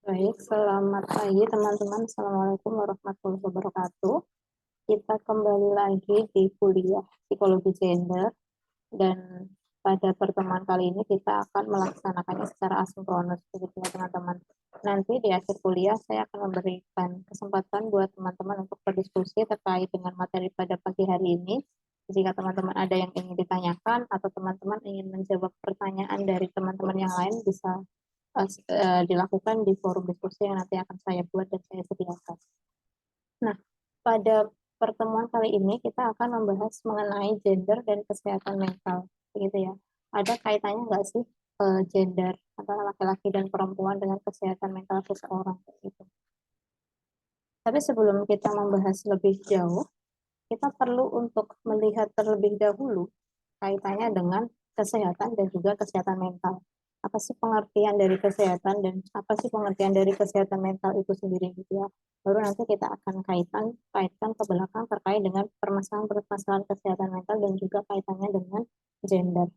Baik, selamat pagi teman-teman. Assalamualaikum warahmatullahi wabarakatuh. Kita kembali lagi di kuliah psikologi gender dan pada pertemuan kali ini kita akan melaksanakannya secara asinkronus begitu ya teman-teman. Nanti di akhir kuliah saya akan memberikan kesempatan buat teman-teman untuk berdiskusi terkait dengan materi pada pagi hari ini. Jika teman-teman ada yang ingin ditanyakan atau teman-teman ingin menjawab pertanyaan dari teman-teman yang lain bisa dilakukan di forum diskusi yang nanti akan saya buat dan saya sediakan. Nah, pada pertemuan kali ini kita akan membahas mengenai gender dan kesehatan mental, begitu ya. Ada kaitannya nggak sih gender antara laki-laki dan perempuan dengan kesehatan mental seseorang, gitu. Tapi sebelum kita membahas lebih jauh, kita perlu untuk melihat terlebih dahulu kaitannya dengan kesehatan dan juga kesehatan mental. Apa sih pengertian dari kesehatan dan apa sih pengertian dari kesehatan mental itu sendiri gitu ya. Baru nanti kita akan kaitkan ke belakang terkait dengan permasalahan-permasalahan kesehatan mental dan juga kaitannya dengan gender.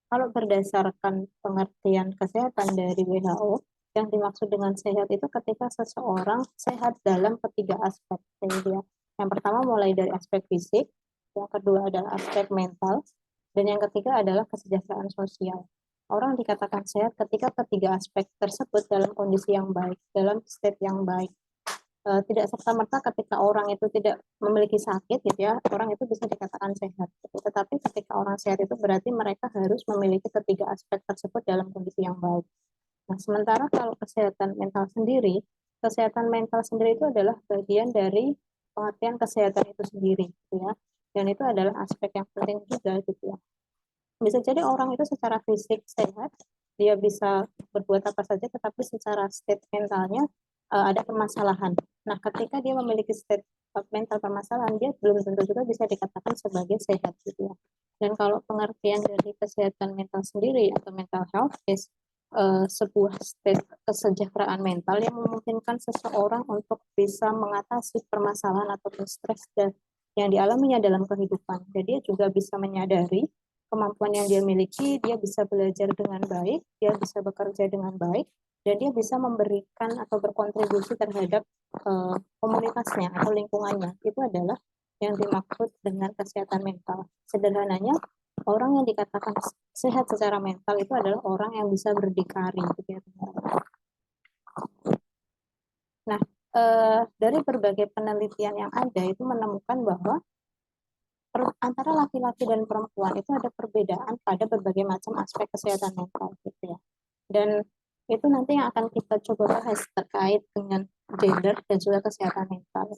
Kalau berdasarkan pengertian kesehatan dari WHO, yang dimaksud dengan sehat itu ketika seseorang sehat dalam ketiga aspek. Jadi yang pertama mulai dari aspek fisik, yang kedua adalah aspek mental, dan yang ketiga adalah kesejahteraan sosial. Orang dikatakan sehat ketika ketiga aspek tersebut dalam kondisi yang baik, dalam state yang baik. Tidak serta-merta ketika orang itu tidak memiliki sakit gitu ya, orang itu bisa dikatakan sehat. Tetapi ketika orang sehat itu berarti mereka harus memiliki ketiga aspek tersebut dalam kondisi yang baik. Nah, sementara kalau kesehatan mental sendiri itu adalah bagian dari pengertian kesehatan itu sendiri gitu ya. Dan itu adalah aspek yang penting juga gitu ya. Bisa jadi orang itu secara fisik sehat, dia bisa berbuat apa saja, tetapi secara state mentalnya ada permasalahan. Nah, ketika dia memiliki state mental permasalahan, dia belum tentu juga bisa dikatakan sebagai sehat gitu ya. Dan kalau pengertian dari kesehatan mental sendiri atau mental health is sebuah state kesejahteraan mental yang memungkinkan seseorang untuk bisa mengatasi permasalahan atau stres yang dialaminya dalam kehidupan. Jadi dia juga bisa menyadari kemampuan yang dia miliki, dia bisa belajar dengan baik, dia bisa bekerja dengan baik, dan dia bisa memberikan atau berkontribusi terhadap komunitasnya atau lingkungannya. Itu adalah yang dimaksud dengan kesehatan mental. Sederhananya, orang yang dikatakan sehat secara mental itu adalah orang yang bisa berdikari. Gitu ya. Nah, dari berbagai penelitian yang ada itu menemukan bahwa antara laki-laki dan perempuan itu ada perbedaan pada berbagai macam aspek kesehatan mental gitu ya. Dan itu nanti yang akan kita coba bahas terkait dengan gender dan juga kesehatan mental.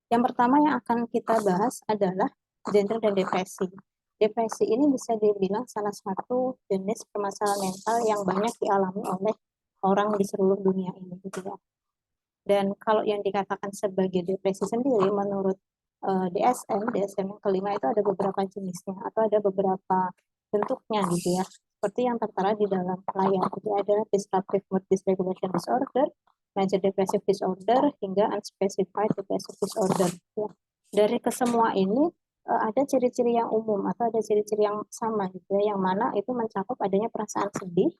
Yang pertama yang akan kita bahas adalah gender dan depresi. Depresi ini bisa dibilang salah satu jenis permasalahan mental yang banyak dialami oleh orang di seluruh dunia ini gitu ya. Dan kalau yang dikatakan sebagai depresi sendiri menurut DSM yang kelima itu ada beberapa jenisnya atau ada beberapa bentuknya gitu ya. Seperti yang tertera di dalam layar. Jadi ada disruptive mood dysregulation disorder, major depressive disorder, hingga unspecified depressive disorder. Ya. Dari kesemua ini ada ciri-ciri yang umum atau ada ciri-ciri yang sama gitu ya, yang mana itu mencakup adanya perasaan sedih,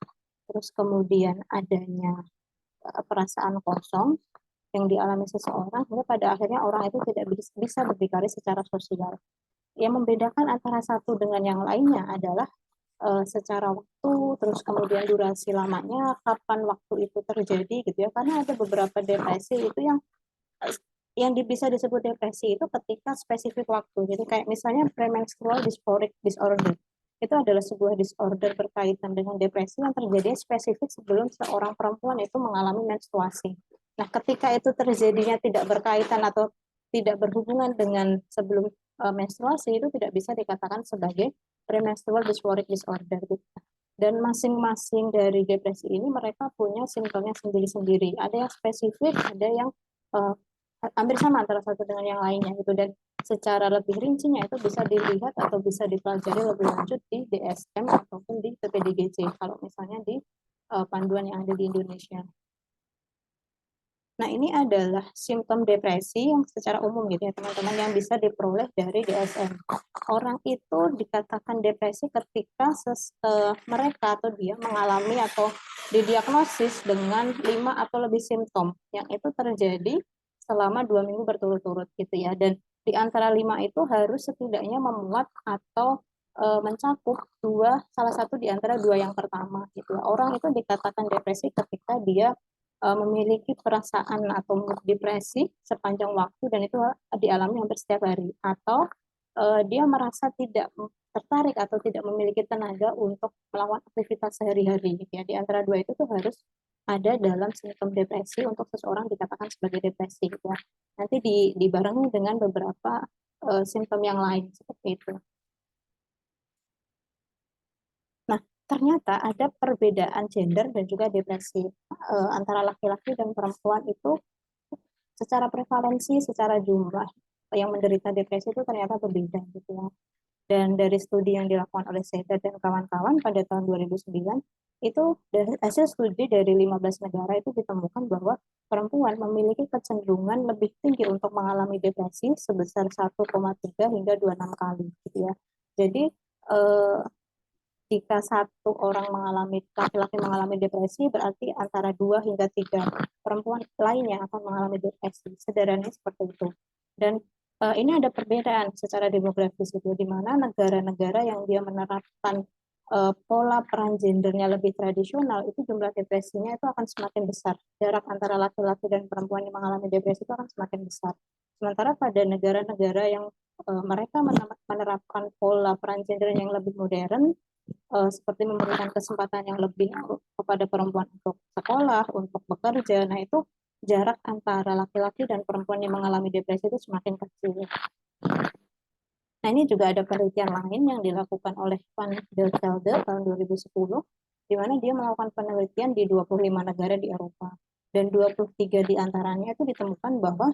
terus kemudian adanya perasaan kosong yang dialami seseorang hingga pada akhirnya orang itu tidak bisa berdikari secara sosial. Yang membedakan antara satu dengan yang lainnya adalah secara waktu, terus kemudian durasi lamanya, kapan waktu itu terjadi gitu ya. Karena ada beberapa depresi itu yang bisa disebut depresi itu ketika spesifik waktu. Jadi kayak misalnya premenstrual dysphoric disorder. Itu adalah sebuah disorder berkaitan dengan depresi yang terjadi spesifik sebelum seorang perempuan itu mengalami menstruasi. Nah, ketika itu terjadinya tidak berkaitan atau tidak berhubungan dengan sebelum menstruasi, itu tidak bisa dikatakan sebagai premenstrual dysphoric disorder. Dan masing-masing dari depresi ini mereka punya simptomnya sendiri-sendiri. Ada yang spesifik, ada yang hampir sama antara satu dengan yang lainnya gitu. Dan secara lebih rincinya itu bisa dilihat atau bisa dipelajari lebih lanjut di DSM ataupun di PPDGC kalau misalnya di panduan yang ada di Indonesia. Nah, ini adalah simptom depresi yang secara umum gitu ya teman-teman yang bisa diperoleh dari DSM. Orang itu dikatakan depresi ketika mereka atau dia mengalami atau didiagnosis dengan 5 atau lebih simptom yang itu terjadi selama 2 minggu berturut-turut gitu ya. Dan di antara 5 itu harus setidaknya memuat atau mencakup salah satu di antara 2 yang pertama gitu. Orang itu dikatakan depresi ketika dia memiliki perasaan atau mood depresi sepanjang waktu dan itu dialami hampir setiap hari, atau dia merasa tidak tertarik atau tidak memiliki tenaga untuk melakukan aktivitas sehari-hari gitu ya. Di antara 2 itu tuh harus ada dalam simptom depresi untuk seseorang dikatakan sebagai depresi gitu ya. Nanti dibarengi dengan beberapa simptom yang lain seperti itu. Nah, ternyata ada perbedaan gender dan juga depresi antara laki-laki dan perempuan itu secara prevalensi, secara jumlah yang menderita depresi itu ternyata berbeda gitu ya. Dan dari studi yang dilakukan oleh Seder dan kawan-kawan pada tahun 2009, itu dari hasil studi dari 15 negara itu ditemukan bahwa perempuan memiliki kecenderungan lebih tinggi untuk mengalami depresi sebesar 1,3 hingga 26 kali gitu ya. Jadi jika satu orang laki-laki mengalami depresi, berarti antara 2 hingga 3 perempuan lainnya akan mengalami depresi. Sederhananya seperti itu. Dan ini ada perbedaan secara demografis itu, di mana negara-negara yang dia menerapkan pola peran gendernya lebih tradisional, itu jumlah depresinya itu akan semakin besar. Jarak antara laki-laki dan perempuan yang mengalami depresi itu akan semakin besar. Sementara pada negara-negara yang mereka menerapkan pola peran gender yang lebih modern, seperti memberikan kesempatan yang lebih kepada perempuan untuk sekolah, untuk bekerja. Nah, itu jarak antara laki-laki dan perempuan yang mengalami depresi itu semakin kecil. Nah, ini juga ada penelitian lain yang dilakukan oleh Van der Velde tahun 2010, di mana dia melakukan penelitian di 25 negara di Eropa. Dan 23 di antaranya itu ditemukan bahwa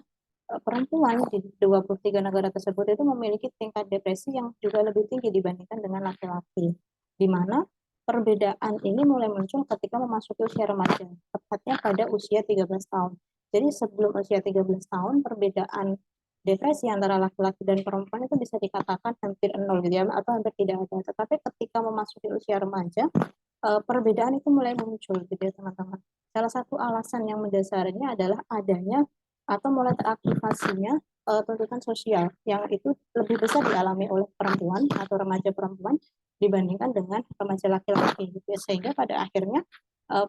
perempuan di 23 negara tersebut itu memiliki tingkat depresi yang juga lebih tinggi dibandingkan dengan laki-laki. Di mana perbedaan ini mulai muncul ketika memasuki usia remaja, tepatnya pada usia 13 tahun. Jadi sebelum usia 13 tahun, perbedaan depresi antara laki-laki dan perempuan itu bisa dikatakan hampir nol gitu ya, atau hampir tidak ada. Tetapi ketika memasuki usia remaja, perbedaan itu mulai muncul gitu ya teman-teman. Salah satu alasan yang mendasarnya adalah adanya atau mulai teraktivasinya tuntutan sosial yang itu lebih besar dialami oleh perempuan atau remaja perempuan dibandingkan dengan remaja laki-laki gitu ya. Sehingga pada akhirnya uh,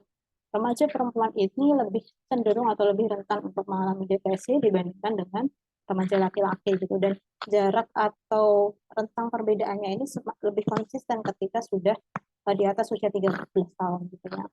remaja perempuan ini lebih cenderung atau lebih rentan untuk mengalami depresi dibandingkan dengan remaja laki-laki gitu. Dan jarak atau rentang perbedaannya ini lebih konsisten ketika sudah di atas usia 13 tahun gitu ya.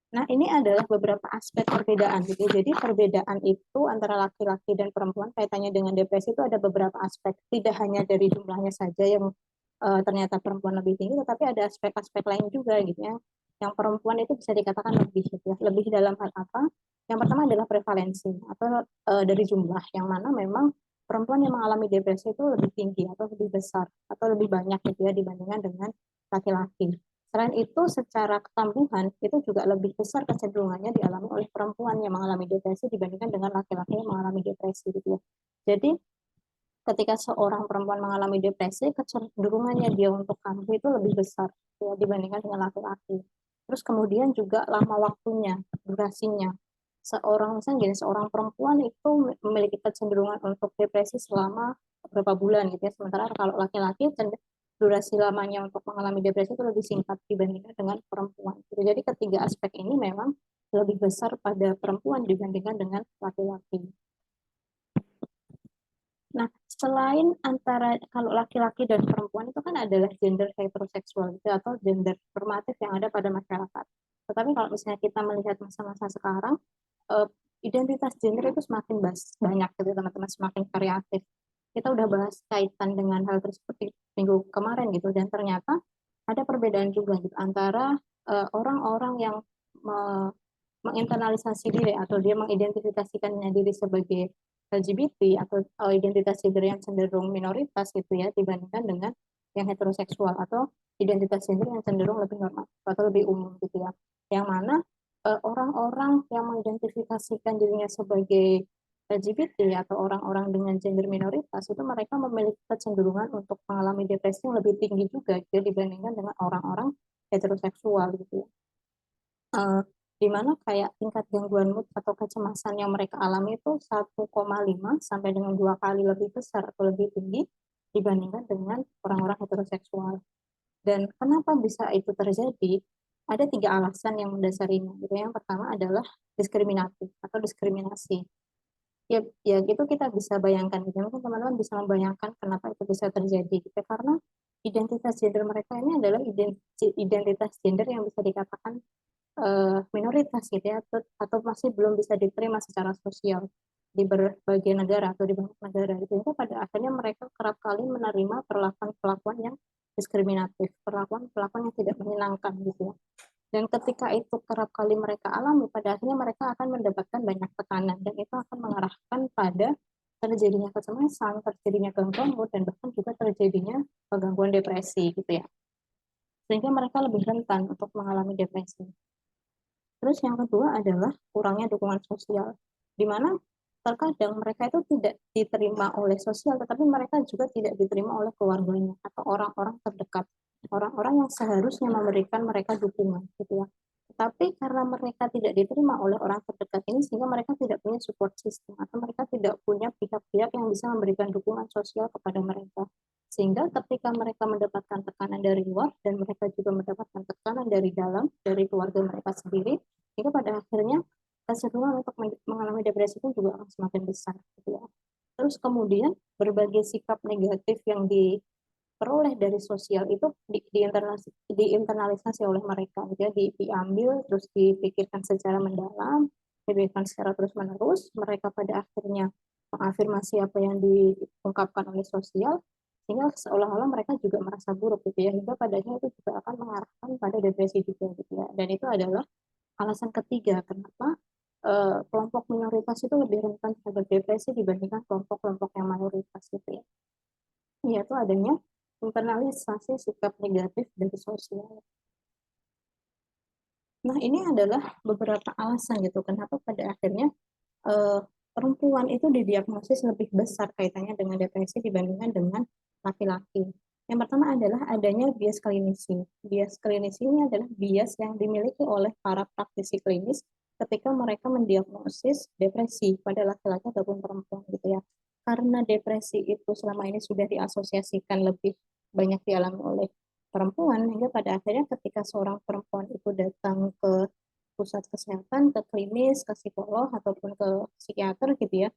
Nah, ini adalah beberapa aspek perbedaan gitu. Jadi perbedaan itu antara laki-laki dan perempuan kaitannya dengan depresi itu ada beberapa aspek. Tidak hanya dari jumlahnya saja yang ternyata perempuan lebih tinggi, tetapi ada aspek-aspek lain juga gitu ya. Yang perempuan itu bisa dikatakan lebih gitu ya. Lebih dalam hal apa? Yang pertama adalah prevalensi atau dari jumlah, yang mana memang perempuan yang mengalami depresi itu lebih tinggi atau lebih besar atau lebih banyak gitu ya dibandingkan dengan laki-laki. Selain itu, secara ketambuhan itu juga lebih besar kecenderungannya dialami oleh perempuan yang mengalami depresi dibandingkan dengan laki-laki yang mengalami depresi gitu ya. Jadi ketika seorang perempuan mengalami depresi, kecenderungannya dia untuk kambuh itu lebih besar ya, dibandingkan dengan laki-laki. Terus kemudian juga lama waktunya, durasinya. Misalnya gini, seorang perempuan itu memiliki kecenderungan untuk depresi selama beberapa bulan gitu ya. Sementara kalau laki-laki durasi lamanya untuk mengalami depresi itu lebih singkat dibandingkan dengan perempuan. Jadi ketiga aspek ini memang lebih besar pada perempuan dibandingkan dengan laki-laki. Nah, selain antara kalau laki-laki dan perempuan itu kan adalah gender heteroseksual gitu, atau gender normatif yang ada pada masyarakat. Tetapi kalau misalnya kita melihat masa-masa sekarang, eh, identitas gender itu semakin banyak gitu teman-teman, semakin variatif. Kita udah bahas kaitan dengan hal tersebut di minggu kemarin gitu, dan ternyata ada perbedaan juga gitu antara orang-orang yang menginternalisasi diri atau dia mengidentifikasikannya diri sebagai LGBT atau identitas gender yang cenderung minoritas gitu ya dibandingkan dengan yang heteroseksual atau identitas gender yang cenderung lebih normal atau lebih umum gitu ya. Yang mana orang-orang yang mengidentifikasikan dirinya sebagai LGBT atau orang-orang dengan gender minoritas itu mereka memiliki kecenderungan untuk mengalami depresi yang lebih tinggi juga gitu, dibandingkan dengan orang-orang heteroseksual gitu ya. eh, di mana kayak tingkat gangguan mood atau kecemasan yang mereka alami itu 1,5 sampai dengan 2 kali lebih besar atau lebih tinggi dibandingkan dengan orang-orang heteroseksual. Dan kenapa bisa itu terjadi? Ada 3 alasan yang mendasarinya. Gitu. Yang pertama adalah diskriminatif atau diskriminasi. Ya, ya gitu kita bisa bayangkan. Gitu. Mungkin teman-teman bisa membayangkan kenapa itu bisa terjadi. Gitu. Karena identitas gender mereka ini adalah identitas gender yang bisa dikatakan minoritas gitu ya, atau masih belum bisa diterima secara sosial di berbagai negara atau di banyak negara. Itu pada akhirnya mereka kerap kali menerima perlakuan-perlakuan yang diskriminatif, perlakuan-perlakuan yang tidak menyenangkan gitu ya. Dan ketika itu kerap kali mereka alami, pada akhirnya mereka akan mendapatkan banyak tekanan dan itu akan mengarahkan pada terjadinya kecemasan, terjadinya gangguan mood, dan bahkan juga terjadinya gangguan depresi gitu ya. Sehingga mereka lebih rentan untuk mengalami depresi. Terus yang kedua adalah kurangnya dukungan sosial, di mana terkadang mereka itu tidak diterima oleh sosial, tetapi mereka juga tidak diterima oleh keluarganya atau orang-orang terdekat, orang-orang yang seharusnya memberikan mereka dukungan, gitu ya. Tetapi karena mereka tidak diterima oleh orang terdekat ini, sehingga mereka tidak punya support system atau mereka tidak punya pihak-pihak yang bisa memberikan dukungan sosial kepada mereka. Sehingga ketika mereka mendapatkan tekanan dari luar dan mereka juga mendapatkan tekanan dari dalam, dari keluarga mereka sendiri, itu pada akhirnya kecenderungan untuk mengalami depresi pun juga akan semakin besar. Gitu ya. Terus kemudian berbagai sikap negatif yang diperoleh dari sosial itu diinternalisasi oleh mereka, gitu ya, diambil terus dipikirkan secara mendalam, dipikirkan secara terus menerus. Mereka pada akhirnya mengafirmasi apa yang diungkapkan oleh sosial, sehingga seolah-olah mereka juga merasa buruk gitu ya, hingga padanya itu juga akan mengarahkan pada depresi juga gitu ya. Dan itu adalah alasan ketiga kenapa kelompok minoritas itu lebih rentan terhadap depresi dibandingkan kelompok-kelompok yang mayoritas gitu ya. Yaitu adanya internalisasi sikap negatif dari sosial. Nah, ini adalah beberapa alasan gitu kenapa pada akhirnya eh, perempuan itu didiagnosis lebih besar kaitannya dengan depresi dibandingkan dengan laki-laki. Yang pertama adalah adanya bias klinisi. Bias klinisi ini adalah bias yang dimiliki oleh para praktisi klinis ketika mereka mendiagnosis depresi pada laki-laki ataupun perempuan gitu ya. Karena depresi itu selama ini sudah diasosiasikan lebih banyak dialami oleh perempuan, hingga pada akhirnya ketika seorang perempuan itu datang ke pusat kesehatan, ke klinis, ke psikolog ataupun ke psikiater gitu ya,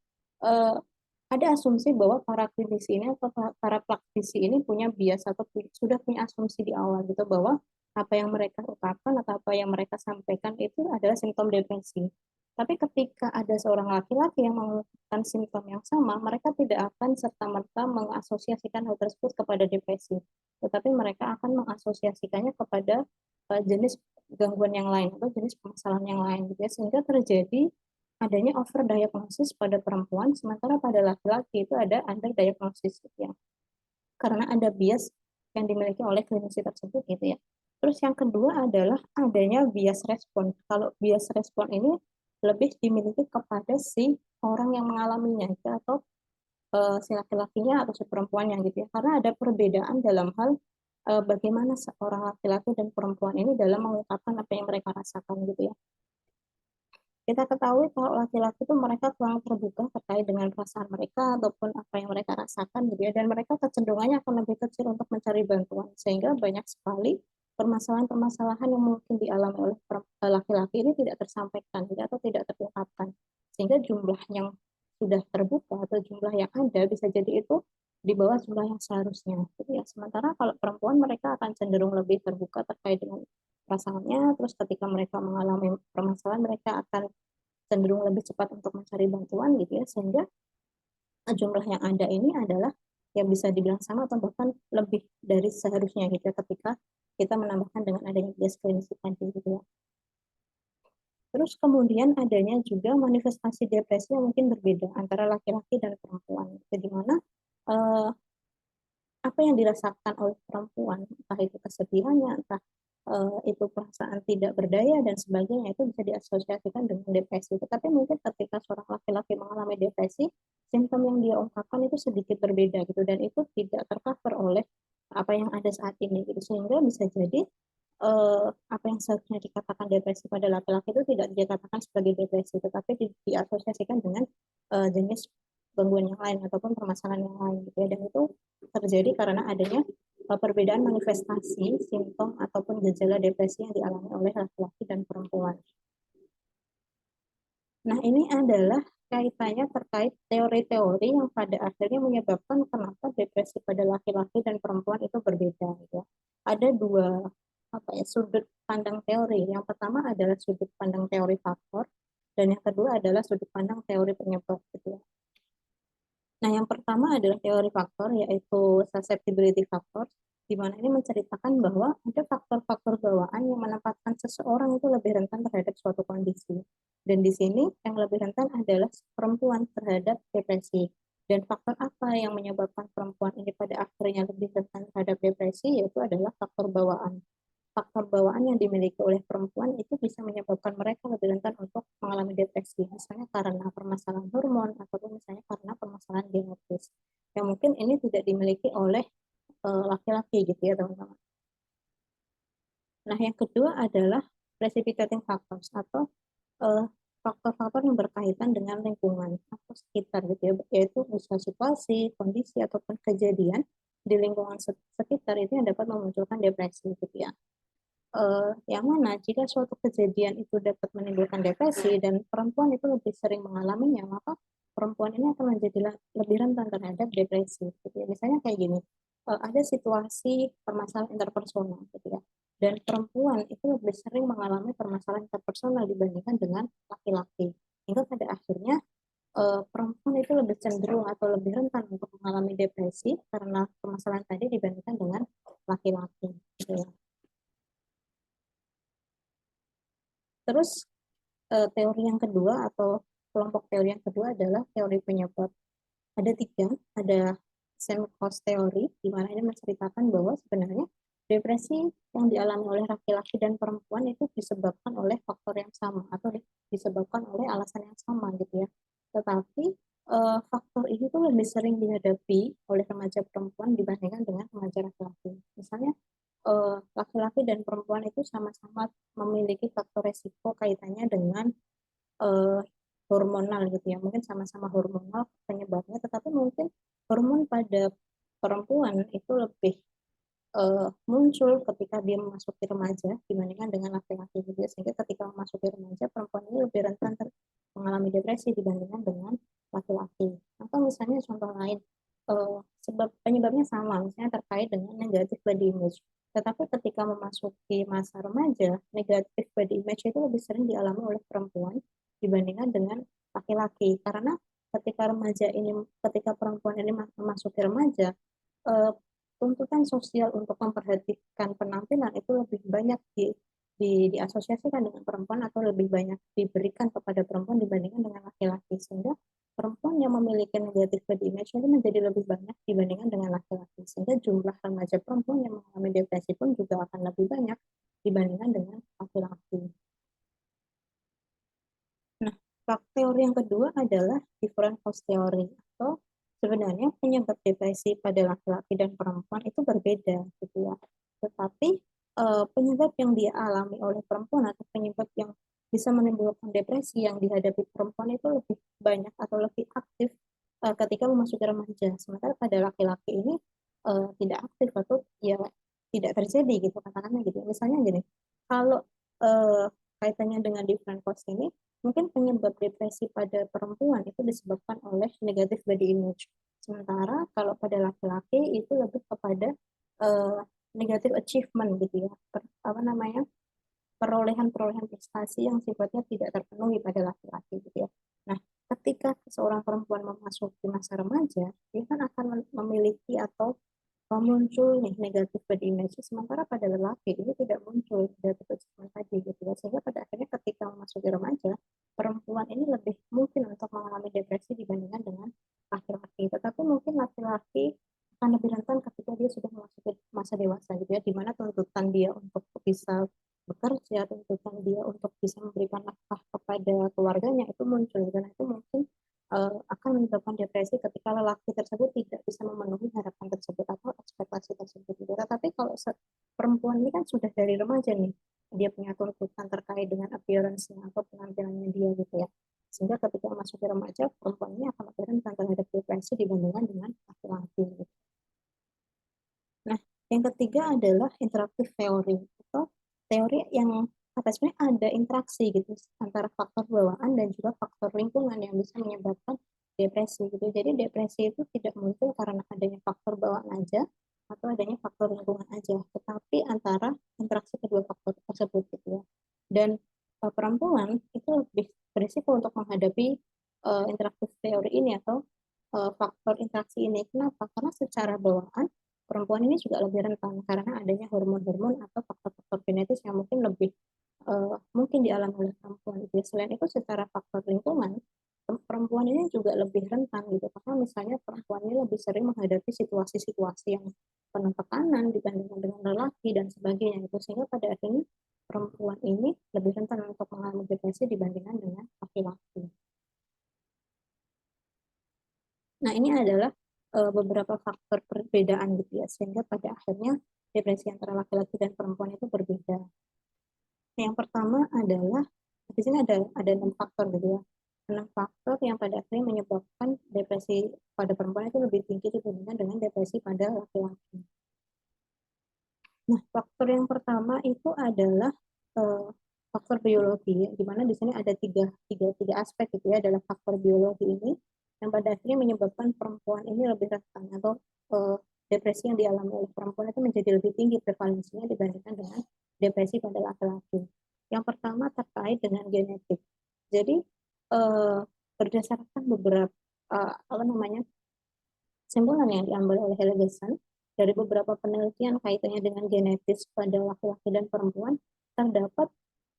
eh, ada asumsi bahwa para klinisi ini atau para praktisi ini punya bias atau sudah punya asumsi di awal gitu bahwa apa yang mereka ungkapkan atau apa yang mereka sampaikan itu adalah simptom depresi. Tapi ketika ada seorang laki-laki yang mengungkapkan simptom yang sama, mereka tidak akan serta-merta mengasosiasikan hal tersebut kepada depresi, tetapi mereka akan mengasosiasikannya kepada jenis gangguan yang lain atau jenis permasalahan yang lain gitu ya, sehingga terjadi adanya overdiagnosis pada perempuan sementara pada laki-laki itu ada underdiagnosis gitu ya, karena ada bias yang dimiliki oleh klinisi tersebut gitu ya. Terus yang kedua adalah adanya bias respon. Kalau bias respon ini lebih dimiliki kepada si orang yang mengalaminya gitu, atau si laki-lakinya atau si perempuannya gitu ya, karena ada perbedaan dalam hal bagaimana seorang laki-laki dan perempuan ini dalam mengungkapkan apa yang mereka rasakan gitu ya. Kita ketahui kalau laki-laki itu mereka kurang terbuka terkait dengan perasaan mereka ataupun apa yang mereka rasakan gitu ya, dan mereka kecenderungannya akan lebih kecil untuk mencari bantuan, sehingga banyak sekali permasalahan-permasalahan yang mungkin dialami oleh laki-laki ini tidak tersampaikan gitu, atau tidak terungkapkan, sehingga jumlah yang sudah terbuka atau jumlah yang ada bisa jadi itu di bawah jumlah yang seharusnya gitu ya. Sementara kalau perempuan mereka akan cenderung lebih terbuka terkait dengan perasaannya, terus ketika mereka mengalami permasalahan mereka akan cenderung lebih cepat untuk mencari bantuan gitu ya, sehingga jumlah yang ada ini adalah yang bisa dibilang sama atau bahkan lebih dari seharusnya gitu ya, ketika kita menambahkan dengan adanya bias klinis tadi gitu ya. Terus kemudian adanya juga manifestasi depresi yang mungkin berbeda antara laki-laki dan perempuan, jadi mana eh, apa yang dirasakan oleh perempuan, entah itu kesedihannya, entah itu perasaan tidak berdaya dan sebagainya, itu bisa diasosiasikan dengan depresi. Tetapi mungkin ketika seorang laki-laki mengalami depresi, simptom yang dia ungkapkan itu sedikit berbeda gitu, dan itu tidak tercover oleh apa yang ada saat ini gitu. Sehingga bisa jadi apa yang seharusnya dikatakan depresi pada laki-laki itu tidak dikatakan sebagai depresi, tetapi diasosiasikan dengan jenis gangguan yang lain ataupun permasalahan yang lain gitu ya. Dan itu terjadi karena adanya perbedaan manifestasi, simptom ataupun gejala depresi yang dialami oleh laki-laki dan perempuan. Nah, ini adalah kaitannya terkait teori-teori yang pada akhirnya menyebabkan kenapa depresi pada laki-laki dan perempuan itu berbeda. Gitu ya. Ada dua sudut pandang teori. Yang pertama adalah sudut pandang teori faktor, dan yang kedua adalah sudut pandang teori penyebab. Gitu ya. Nah, yang pertama adalah teori faktor, yaitu susceptibility factor, di mana ini menceritakan bahwa ada faktor-faktor bawaan yang menempatkan seseorang itu lebih rentan terhadap suatu kondisi. Dan di sini yang lebih rentan adalah perempuan terhadap depresi. Dan faktor apa yang menyebabkan perempuan ini pada akhirnya lebih rentan terhadap depresi, yaitu adalah faktor bawaan. Faktor bawaan yang dimiliki oleh perempuan itu bisa menyebabkan mereka lebih rentan untuk mengalami depresi, misalnya karena permasalahan hormon ataupun misalnya karena permasalahan genetis yang mungkin ini tidak dimiliki oleh laki-laki gitu ya teman-teman. Nah, yang kedua adalah precipitating factors atau faktor-faktor yang berkaitan dengan lingkungan atau sekitar gitu ya, yaitu bisa situasi, kondisi ataupun kejadian di lingkungan sekitar itu yang dapat memunculkan depresi gitu ya. Yang mana jika suatu kejadian itu dapat menimbulkan depresi dan perempuan itu lebih sering mengalaminya, maka perempuan ini akan menjadi lebih rentan terhadap depresi. Gitu ya. Misalnya kayak gini, ada situasi permasalahan interpersonal, gitu ya, dan perempuan itu lebih sering mengalami permasalahan interpersonal dibandingkan dengan laki-laki. Hingga pada akhirnya perempuan itu lebih cenderung atau lebih rentan untuk mengalami depresi karena permasalahan tadi dibandingkan dengan laki-laki. Gitu ya. Terus teori yang kedua atau kelompok teori yang kedua adalah teori penyebab. Ada tiga, ada same cause teori, di mana ini menceritakan bahwa sebenarnya depresi yang dialami oleh laki-laki dan perempuan itu disebabkan oleh faktor yang sama atau disebabkan oleh alasan yang sama gitu ya. Tetapi faktor ini tuh lebih sering dihadapi oleh remaja perempuan dibandingkan dengan remaja laki-laki. Misalnya laki-laki dan perempuan itu sama-sama memiliki faktor resiko kaitannya dengan uh, hormonal gitu ya. Mungkin sama-sama hormonal penyebabnya, tetapi mungkin hormon pada perempuan itu lebih muncul ketika dia memasuki remaja dibandingkan dengan laki-laki gitu ya. Sehingga ketika memasuki remaja, perempuan ini lebih rentan mengalami depresi dibandingkan dengan laki-laki. Atau misalnya contoh lain, sebab penyebabnya sama, misalnya terkait dengan negatif body image. Tetapi ketika memasuki masa remaja, negatif body image itu lebih sering dialami oleh perempuan dibandingkan dengan laki-laki. Karena ketika perempuan ini memasuki remaja, eh, tuntutan sosial untuk memperhatikan penampilan itu lebih banyak diasosiasikan dengan perempuan atau lebih banyak diberikan kepada perempuan dibandingkan dengan laki-laki, sehingga perempuan yang memiliki negatif body image ini menjadi lebih banyak dibandingkan dengan laki-laki, sehingga jumlah remaja perempuan yang mengalami depresi pun juga akan lebih banyak dibandingkan dengan laki-laki. Nah, teori yang kedua adalah different cause theory atau sebenarnya penyebab depresi pada laki-laki dan perempuan itu berbeda gitu ya. Tetapi penyebab yang dia alami oleh perempuan atau penyebab yang bisa menimbulkan depresi yang dihadapi perempuan itu lebih banyak atau lebih aktif ketika memasuki remaja. Sementara pada laki-laki ini tidak aktif atau ya tidak terjadi gitu katakanlah gitu. Misalnya gini, kalau kaitannya dengan different cause ini, mungkin penyebab depresi pada perempuan itu disebabkan oleh negatif body image. Sementara kalau pada laki-laki itu lebih kepada uh, negative achievement gitu ya. Apa namanya? Perolehan-perolehan prestasi yang sifatnya tidak terpenuhi pada laki-laki gitu ya. Nah, ketika seorang perempuan memasuki masa remaja, dia kan akan memiliki atau muncul nih negatif body image, sementara pada lelaki ini tidak muncul negatif achievement tadi gitu ya, sehingga pada akhirnya ketika memasuki remaja, perempuan ini lebih mungkin untuk mengalami depresi dibandingkan dengan laki-laki. Tetapi mungkin laki-laki akan lebih rentan ketika dia sudah memasuki masa dewasa gitu ya, di mana tuntutan dia untuk bisa bekerja, tuntutan dia untuk bisa memberikan nafkah kepada keluarganya itu muncul, dan itu mungkin akan menyebabkan depresi ketika lelaki tersebut tidak bisa memenuhi harapan tersebut atau ekspektasi tersebut gitu. Tetapi kalau perempuan ini kan sudah dari remaja nih, dia punya tuntutan terkait dengan appearance-nya atau penampilannya dia gitu ya. Sehingga ketika masuk ke remaja, perempuan ini akan lebih rentan terhadap depresi dibandingkan dengan laki-laki gitu. Nah, yang ketiga adalah interaktif teori atau teori yang apa sebenarnya ada interaksi gitu antara faktor bawaan dan juga faktor lingkungan yang bisa menyebabkan depresi gitu. Jadi depresi itu tidak muncul karena adanya faktor bawaan aja atau adanya faktor lingkungan aja, tetapi antara interaksi kedua faktor tersebut gitu ya. Dan perempuan itu lebih berisiko untuk menghadapi interaktif teori ini atau faktor interaksi ini. Kenapa? Karena secara bawaan perempuan ini juga lebih rentan karena adanya hormon-hormon atau faktor-faktor genetis yang mungkin lebih mungkin dialami oleh perempuan gitu ya. Selain itu secara faktor lingkungan perempuan ini juga lebih rentan gitu karena misalnya perempuan ini lebih sering menghadapi situasi-situasi yang penuh tekanan dibandingkan dengan lelaki dan sebagainya gitu sehingga pada akhirnya perempuan ini lebih rentan untuk mengalami depresi dibandingkan dengan laki-laki. Nah, ini adalah beberapa faktor perbedaan gitu ya, sehingga pada akhirnya depresi antara laki-laki dan perempuan itu berbeda. Yang pertama adalah di sini ada 6 faktor gitu ya. 6 faktor yang pada akhirnya menyebabkan depresi pada perempuan itu lebih tinggi dibandingkan dengan depresi pada laki-laki. Nah, faktor yang pertama itu adalah uh, faktor biologi, di mana di sini ada tiga aspek gitu ya, adalah faktor biologi ini yang pada akhirnya menyebabkan perempuan ini lebih rentan atau uh, depresi yang dialami oleh perempuan itu menjadi lebih tinggi prevalensinya dibandingkan dengan depresi pada laki-laki. Yang pertama terkait dengan genetik. Jadi uh, berdasarkan beberapa apa namanya kesimpulan yang diambil oleh Helgeson dari beberapa penelitian kaitannya dengan genetis pada laki-laki dan perempuan, terdapat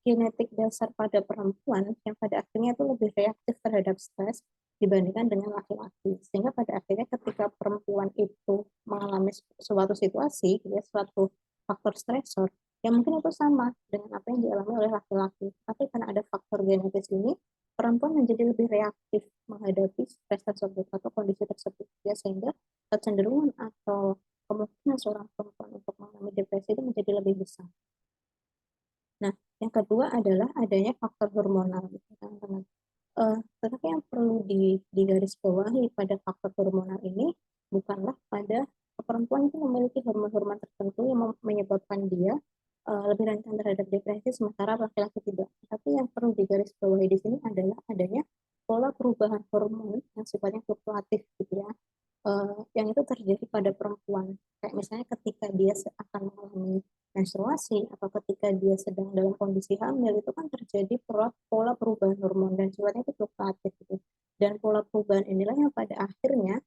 genetik dasar pada perempuan yang pada akhirnya itu lebih reaktif terhadap stres dibandingkan dengan laki-laki. Sehingga pada akhirnya ketika perempuan itu mengalami suatu situasi, ya, suatu faktor stresor, yang mungkin itu sama dengan apa yang dialami oleh laki-laki. Tapi karena ada faktor genetis ini, perempuan menjadi lebih reaktif menghadapi stres tersebut atau kondisi tersebut. Ya, sehingga kecenderungan atau kemungkinan seorang perempuan untuk mengalami depresi itu menjadi lebih besar. Nah, yang kedua adalah adanya faktor hormonal, gitu, teman-teman. Tetapi yang perlu digarisbawahi pada faktor hormonal ini bukanlah pada perempuan itu memiliki hormon-hormon tertentu yang menyebabkan dia lebih rentan terhadap depresi, sementara laki-laki tidak. Tapi yang perlu digarisbawahi di sini adalah adanya pola perubahan hormon yang sifatnya fluktuatif, gitu ya, yang itu terjadi pada perempuan. Kayak misalnya ketika dia akan mengalami menstruasi atau ketika dia sedang dalam kondisi hamil itu kan terjadi pola perubahan hormon dan sifatnya itu fluktuatif gitu. Dan pola perubahan inilah yang pada akhirnya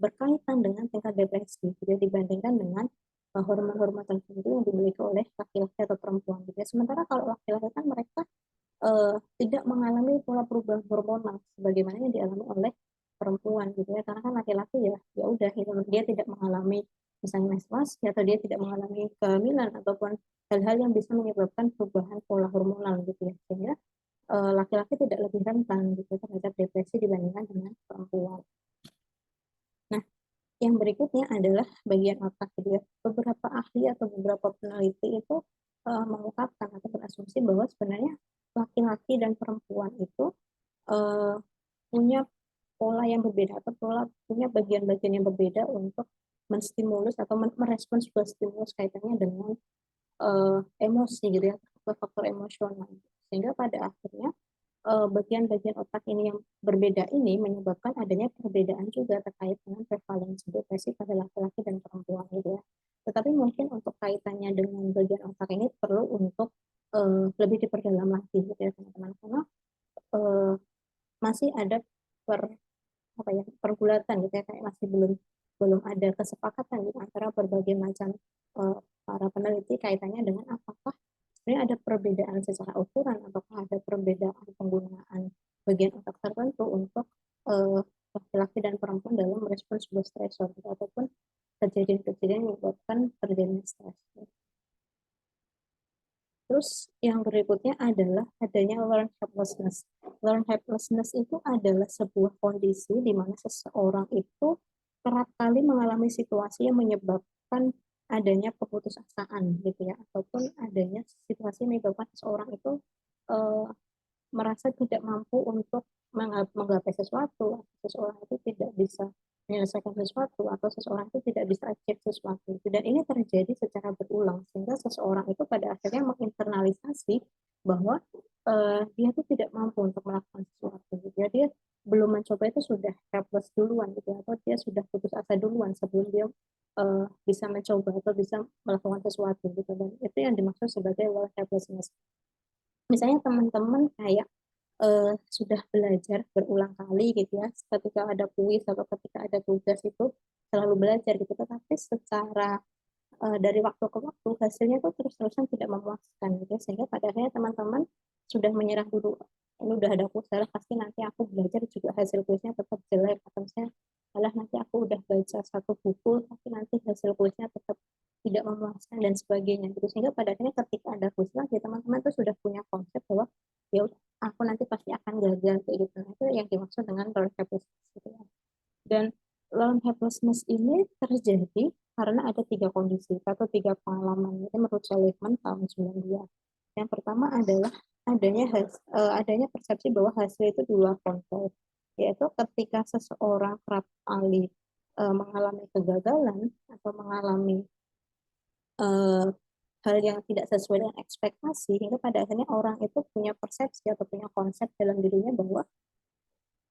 berkaitan dengan tingkat depresi gitu, dibandingkan dengan hormon-hormon tertentu yang dimiliki oleh laki-laki atau perempuan gitu. Sementara kalau laki-laki kan mereka tidak mengalami pola perubahan hormonal sebagaimana yang dialami oleh perempuan gitu ya karena kan laki-laki ya ya udah gitu dia tidak mengalami misalnya menstruasi atau dia tidak mengalami kehamilan ataupun hal-hal yang bisa menyebabkan perubahan pola hormonal gitu ya sehingga laki-laki tidak lebih rentan gitu terhadap depresi dibandingkan dengan perempuan. Nah, yang berikutnya adalah bagian otak gitu ya. Beberapa ahli atau beberapa peneliti itu mengungkapkan atau berasumsi bahwa sebenarnya laki-laki dan perempuan itu uh, punya pola yang berbeda atau punya bagian-bagian yang berbeda untuk menstimulus atau merespons sebuah stimulus kaitannya dengan emosi gitu ya, faktor emosional. Sehingga pada akhirnya bagian-bagian otak ini yang berbeda ini menyebabkan adanya perbedaan juga terkait dengan prevalensi depresi pada laki-laki dan perempuan gitu ya. Tetapi mungkin untuk kaitannya dengan bagian otak ini perlu untuk lebih diperdalam lagi gitu ya teman-teman karena uh, masih ada per apa ya pergulatan gitu ya kayak masih belum belum ada kesepakatan di antara berbagai macam para peneliti kaitannya dengan apakah sebenarnya ada perbedaan secara ukuran ataukah ada perbedaan penggunaan bagian otak tertentu untuk laki-laki dan perempuan dalam merespons sebuah stresor gitu, ataupun kejadian-kejadian yang menyebabkan terjadinya stres. Terus yang berikutnya adalah adanya learned helplessness. Learned helplessness itu adalah sebuah kondisi di mana seseorang itu kerap kali mengalami situasi yang menyebabkan adanya keputusasaan gitu ya, ataupun adanya situasi yang menyebabkan seseorang itu uh, merasa tidak mampu untuk menggapai sesuatu, seseorang itu tidak bisa menyelesaikan sesuatu, atau seseorang itu tidak bisa achieve sesuatu. Dan ini terjadi secara berulang, sehingga seseorang itu pada akhirnya menginternalisasi bahwa dia itu tidak mampu untuk melakukan sesuatu. Jadi dia belum mencoba itu sudah helpless duluan, gitu, atau dia sudah putus asa duluan sebelum dia bisa mencoba atau bisa melakukan sesuatu. Gitu. Dan itu yang dimaksud sebagai helplessness. Misalnya teman-teman kayak sudah belajar berulang kali gitu ya, ketika ada kuis atau ketika ada tugas itu selalu belajar gitu, tetapi secara dari waktu ke waktu hasilnya tuh terus-terusan tidak memuaskan gitu ya, sehingga pada akhirnya teman-teman sudah menyerah dulu, ini udah ada kuis, pasti nanti aku belajar juga hasil kuisnya tetap jelek, atau misalnya malah nanti aku udah baca satu buku tapi nanti hasil kuisnya tetap tidak memuaskan dan sebagainya gitu, sehingga pada akhirnya ketika ada kuis lagi teman-teman tuh sudah punya konsep bahwa ya aku nanti pasti akan gagal kayak gitu. Nah, itu yang dimaksud dengan learned helplessness gitu ya. Dan learned helplessness ini terjadi karena ada tiga kondisi atau tiga pengalaman. Itu menurut Seligman tahun 92. Yang pertama adalah adanya persepsi bahwa hasil itu di luar kontrol, yaitu ketika seseorang kerap kali mengalami kegagalan atau mengalami eh, hal yang tidak sesuai dengan ekspektasi, hingga pada akhirnya orang itu punya persepsi atau punya konsep dalam dirinya bahwa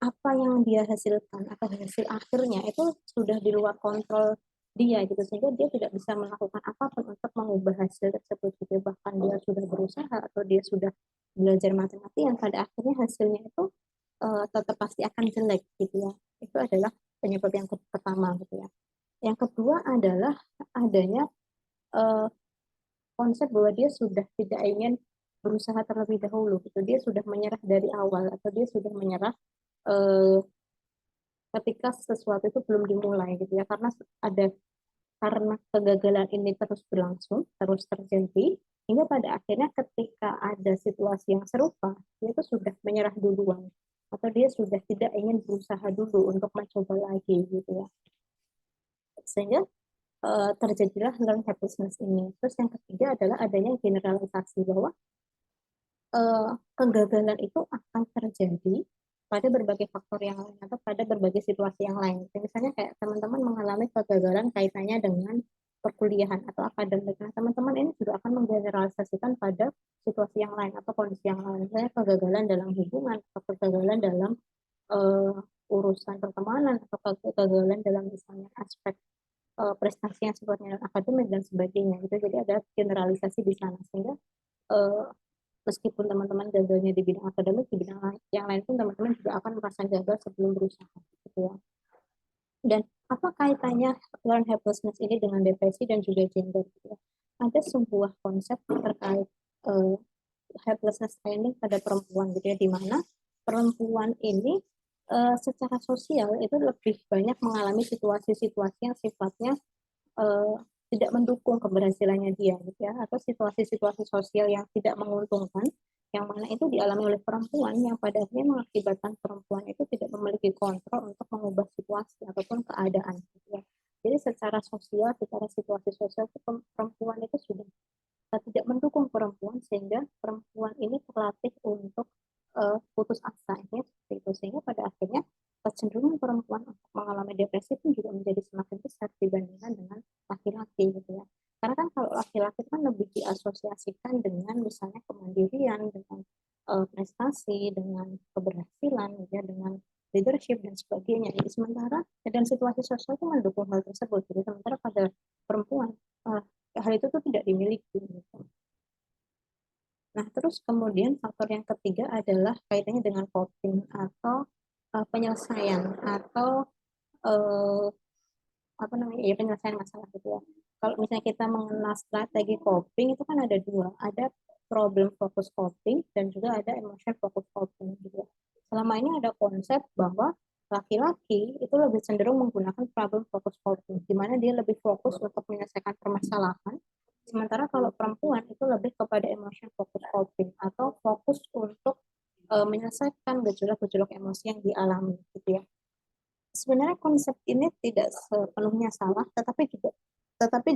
apa yang dia hasilkan atau hasil akhirnya itu sudah di luar kontrol dia gitu, sehingga dia tidak bisa melakukan apapun untuk mengubah hasil tersebut gitu. Bahkan dia sudah berusaha atau dia sudah belajar mati-matian, pada akhirnya hasilnya itu tetap pasti akan jelek gitu ya. Itu adalah penyebab yang pertama gitu ya. Yang kedua adalah adanya uh, konsep bahwa dia sudah tidak ingin berusaha terlebih dahulu gitu, dia sudah menyerah dari awal atau dia sudah menyerah uh, ketika sesuatu itu belum dimulai gitu ya, karena kegagalan ini terus berlangsung terus terjadi, hingga pada akhirnya ketika ada situasi yang serupa dia itu sudah menyerah duluan atau dia sudah tidak ingin berusaha dulu untuk mencoba lagi gitu ya, sehingga terjadilah learned helplessness ini. Terus yang ketiga adalah adanya generalisasi bahwa kegagalan itu akan terjadi pada berbagai faktor yang lain atau pada berbagai situasi yang lain. Misalnya kayak teman-teman mengalami kegagalan kaitannya dengan perkuliahan atau akademik. Nah, teman-teman ini juga akan menggeneralisasikan pada situasi yang lain atau kondisi yang lain. Misalnya kegagalan dalam hubungan atau kegagalan dalam uh, urusan pertemanan atau kegagalan dalam misalnya aspek prestasi yang sifatnya akademik dan sebagainya. Gitu. Jadi ada generalisasi di sana, sehingga uh, meskipun teman-teman gagalnya di bidang akademik, di bidang yang lain pun teman-teman juga akan merasa gagal sebelum berusaha gitu ya. Dan apa kaitannya learn helplessness ini dengan depresi dan juga gender gitu ya? Ada sebuah konsep terkait uh, helplessness training pada perempuan gitu ya, di mana perempuan ini secara sosial itu lebih banyak mengalami situasi-situasi yang sifatnya uh, tidak mendukung keberhasilannya dia gitu ya, atau situasi-situasi sosial yang tidak menguntungkan yang mana itu dialami oleh perempuan, yang pada akhirnya mengakibatkan perempuan itu tidak memiliki kontrol untuk mengubah situasi ataupun keadaan gitu ya. Jadi secara sosial, secara situasi sosial itu perempuan itu sudah tidak mendukung perempuan, sehingga perempuan ini terlatih untuk putus asa ya, seperti itu, sehingga pada akhirnya kecenderungan perempuan untuk mengalami depresi pun juga menjadi semakin besar dibandingkan dengan laki-laki gitu ya, karena kan kalau laki-laki kan lebih diasosiasikan dengan misalnya kemandirian, dengan prestasi, dengan keberhasilan gitu ya, dengan leadership dan sebagainya. Jadi sementara dan situasi sosial itu mendukung hal tersebut. Jadi sementara pada perempuan hal itu tuh tidak dimiliki gitu. Nah, terus kemudian faktor yang ketiga adalah kaitannya dengan coping atau penyelesaian atau uh, apa namanya ya, penyelesaian masalah gitu ya. Kalau misalnya kita mengenal strategi coping itu kan ada dua, ada problem focus coping dan juga ada emotion focus coping gitu ya. Selama ini ada konsep bahwa laki-laki itu lebih cenderung menggunakan problem focus coping, di mana dia lebih fokus untuk menyelesaikan permasalahan Sementara kalau perempuan itu lebih kepada emotion focus coping atau fokus untuk menyelesaikan gejolak-gejolak emosi yang dialami gitu ya. Sebenarnya konsep ini tidak sepenuhnya salah, tetapi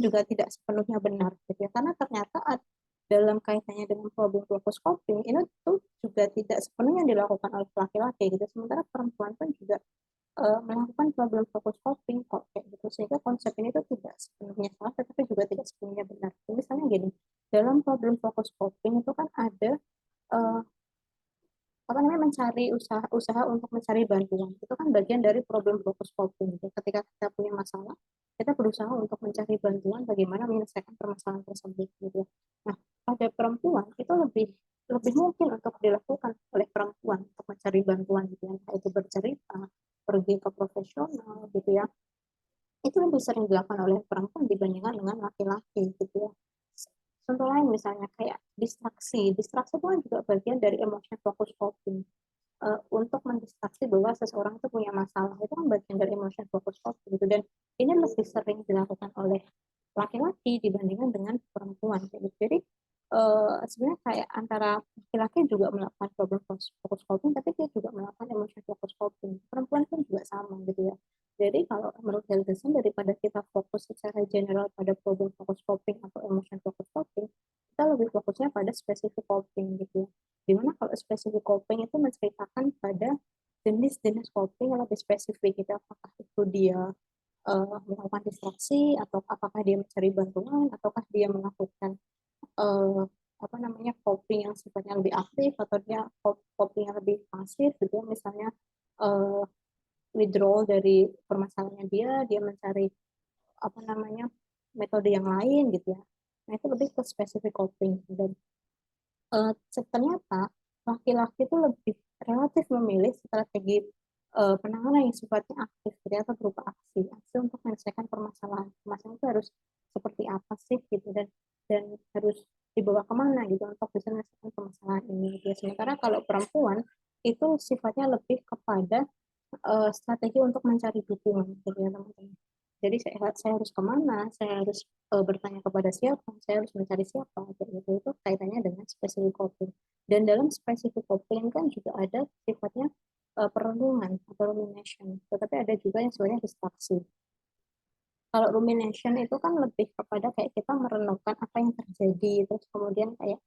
juga tidak sepenuhnya benar gitu ya. Karena ternyata dalam kaitannya dengan problem focus coping ini tuh juga tidak sepenuhnya dilakukan oleh laki-laki gitu. Sementara perempuan pun juga melakukan problem focus coping kok kayak gitu, sehingga konsep ini tuh tidak sepenuhnya salah tetapi juga tidak sepenuhnya benar. Misalnya gini, dalam problem focus coping itu kan ada uh, apa namanya, mencari usaha untuk mencari bantuan, itu kan bagian dari problem focus coping gitu. Ketika kita punya masalah, kita berusaha untuk mencari bantuan bagaimana menyelesaikan permasalahan tersebut gitu. Nah, pada perempuan itu lebih lebih mungkin untuk dilakukan oleh perempuan untuk mencari bantuan gitu ya, entah itu bercerita, pergi ke profesional gitu ya, itu lebih sering dilakukan oleh perempuan dibandingkan dengan laki-laki gitu ya. Contoh lain misalnya kayak distraksi itu kan juga bagian dari emotion focus coping. Untuk mendistraksi bahwa seseorang itu punya masalah, itu kan bagian dari emotion focus coping gitu, dan ini lebih sering dilakukan oleh laki-laki dibandingkan dengan perempuan kayak gitu. Jadi sebenarnya kayak antara laki-laki juga melakukan problem focus coping, tapi dia juga melakukan emotion focus coping. Perempuan pun juga sama gitu ya. Jadi kalau menurut Helgesen, daripada kita fokus secara general pada problem focus coping atau emotion focus coping, kita lebih fokusnya pada specific coping gitu ya. Dimana kalau specific coping itu menceritakan pada jenis-jenis coping yang lebih spesifik gitu. Apakah itu dia melakukan distraksi, atau apakah dia mencari bantuan, ataukah dia melakukan uh, apa namanya, coping yang sifatnya lebih aktif, atau dia coping yang lebih pasif gitu ya. Misalnya uh, withdrawal dari permasalahannya, dia mencari apa namanya, metode yang lain gitu ya. Nah itu lebih ke specific coping. Dan ternyata laki-laki itu lebih relatif memilih strategi penanganan yang sifatnya aktif gitu ya, atau berupa aksi untuk menyelesaikan permasalahan. Permasalahan itu harus seperti apa sih gitu, dan harus dibawa kemana gitu untuk bisa menyelesaikan permasalahan ini gitu ya. Sementara kalau perempuan itu sifatnya lebih kepada strategi untuk mencari dukungan gitu ya teman-teman. Jadi saya harus kemana, saya harus bertanya kepada siapa, saya harus mencari siapa gitu. Itu kaitannya dengan specific coping. Dan dalam specific coping kan juga ada sifatnya perenungan atau rumination, tetapi ada juga yang sebenarnya distraksi. Kalau rumination itu kan lebih kepada kayak kita merenungkan apa yang terjadi, terus kemudian kayak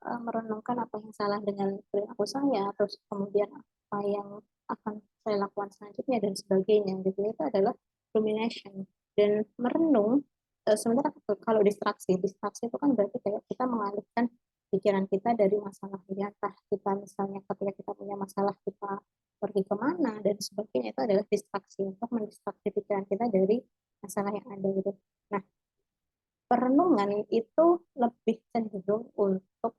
merenungkan apa yang salah dengan perilaku saya, terus kemudian apa yang akan saya lakukan selanjutnya dan sebagainya gitu. Itu adalah rumination. Dan merenung sebenarnya kalau distraksi itu kan berarti kayak kita mengalihkan pikiran kita dari masalah ya, entah kita misalnya ketika kita punya masalah kita pergi kemana dan sebagainya, itu adalah distraksi untuk mendistraksi pikiran kita dari masalah yang ada gitu. Nah, perenungan itu lebih cenderung untuk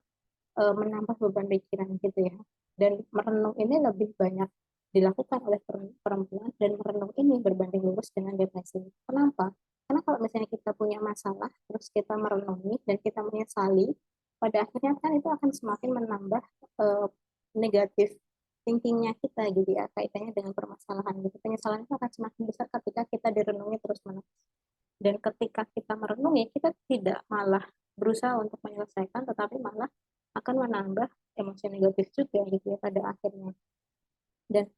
menambah beban pikiran gitu ya. Dan merenung ini lebih banyak dilakukan oleh perempuan, dan merenung ini berbanding lurus dengan depresi. Kenapa? Karena kalau misalnya kita punya masalah, terus kita merenungi dan kita menyesali, pada akhirnya kan itu akan semakin menambah negatif thinkingnya kita gitu ya, kaitannya dengan permasalahan gitu. Penyesalan itu akan semakin besar ketika kita direnungi terus-menerus. Dan ketika kita merenungi, kita tidak malah berusaha untuk menyelesaikan, tetapi malah akan menambah emosi negatif juga gitu ya pada akhirnya. Dan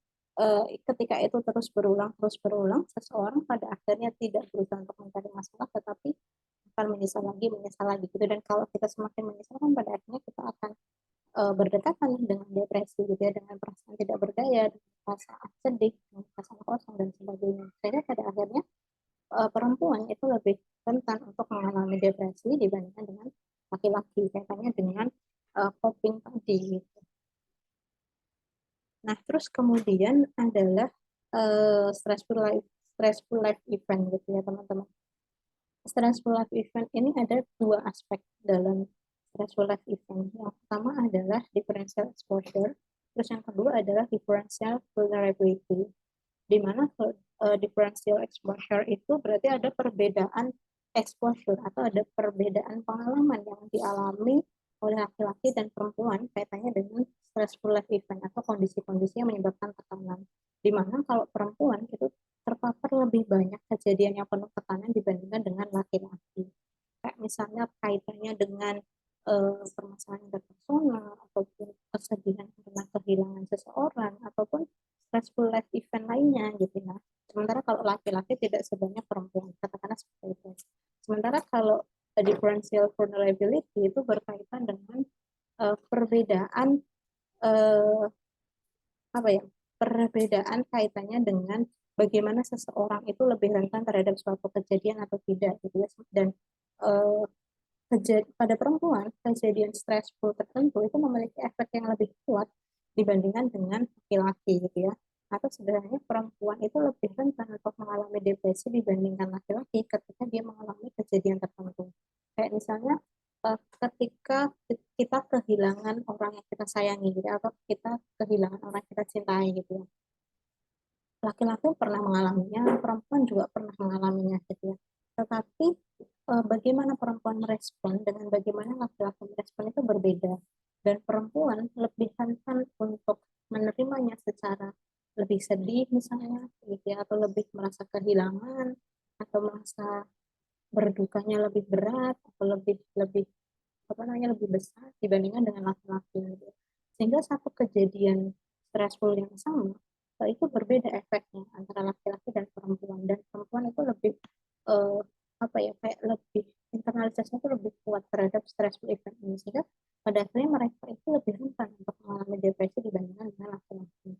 ketika itu terus berulang, seseorang pada akhirnya tidak berusaha untuk mencari masalah, tetapi akan menyesal lagi gitu. Dan kalau kita semakin menyesal kan pada akhirnya kita akan berdekatan dengan depresi gitu ya, dengan perasaan tidak berdaya, dengan perasaan sedih, dengan perasaan kosong dan sebagainya. Sehingga pada akhirnya perempuan itu lebih rentan untuk mengalami depresi dibandingkan dengan laki-laki, kaitannya dengan coping tadi gitu. Nah, terus kemudian adalah stressful life event gitu ya teman-teman. Stressful life event ini ada dua aspek dalam stressful life event. Yang pertama adalah differential exposure, terus yang kedua adalah differential vulnerability. Di mana differential exposure itu berarti ada perbedaan exposure atau ada perbedaan pengalaman yang dialami oleh laki-laki dan perempuan kaitannya dengan stressful life event atau kondisi-kondisi yang menyebabkan tekanan. Di mana kalau perempuan itu terpapar lebih banyak kejadian yang penuh tekanan dibandingkan dengan laki-laki. kayak misalnya kaitannya dengan permasalahan interpersonal ataupun kesedihan karena kehilangan seseorang ataupun stressful life event lainnya gitu ya. Sementara kalau laki-laki tidak sebanyak perempuan, katakanlah seperti itu. Sementara kalau differential vulnerability itu berkaitan dengan perbedaan uh, apa ya, perbedaan kaitannya dengan bagaimana seseorang itu lebih rentan terhadap suatu kejadian atau tidak gitu ya. Dan uh, pada perempuan kejadian stressful tertentu itu memiliki efek yang lebih kuat dibandingkan dengan laki-laki gitu ya. Atau sebenarnya perempuan itu lebih rentan untuk mengalami depresi dibandingkan laki-laki ketika dia mengalami kejadian tertentu. Kayak misalnya ketika kita kehilangan orang yang kita sayangi gitu ya, atau kita kehilangan orang yang kita cintai gitu ya. Laki-laki pernah mengalaminya, perempuan juga pernah mengalaminya gitu ya. Tetapi bagaimana perempuan merespon dengan bagaimana laki-laki merespon itu berbeda. Dan perempuan lebih rentan untuk menerimanya secara lebih sedih misalnya, gitu ya, atau lebih merasa kehilangan, atau merasa berdukanya lebih berat, atau lebih lebih apa namanya lebih besar dibandingkan dengan laki-laki gitu. Sehingga satu kejadian stressful yang sama itu berbeda efeknya antara laki-laki dan perempuan, dan perempuan itu lebih uh, apa ya kayak lebih internalisasinya itu lebih kuat terhadap stressful event ini, sehingga pada akhirnya mereka itu lebih rentan untuk mengalami depresi dibandingkan dengan laki-laki.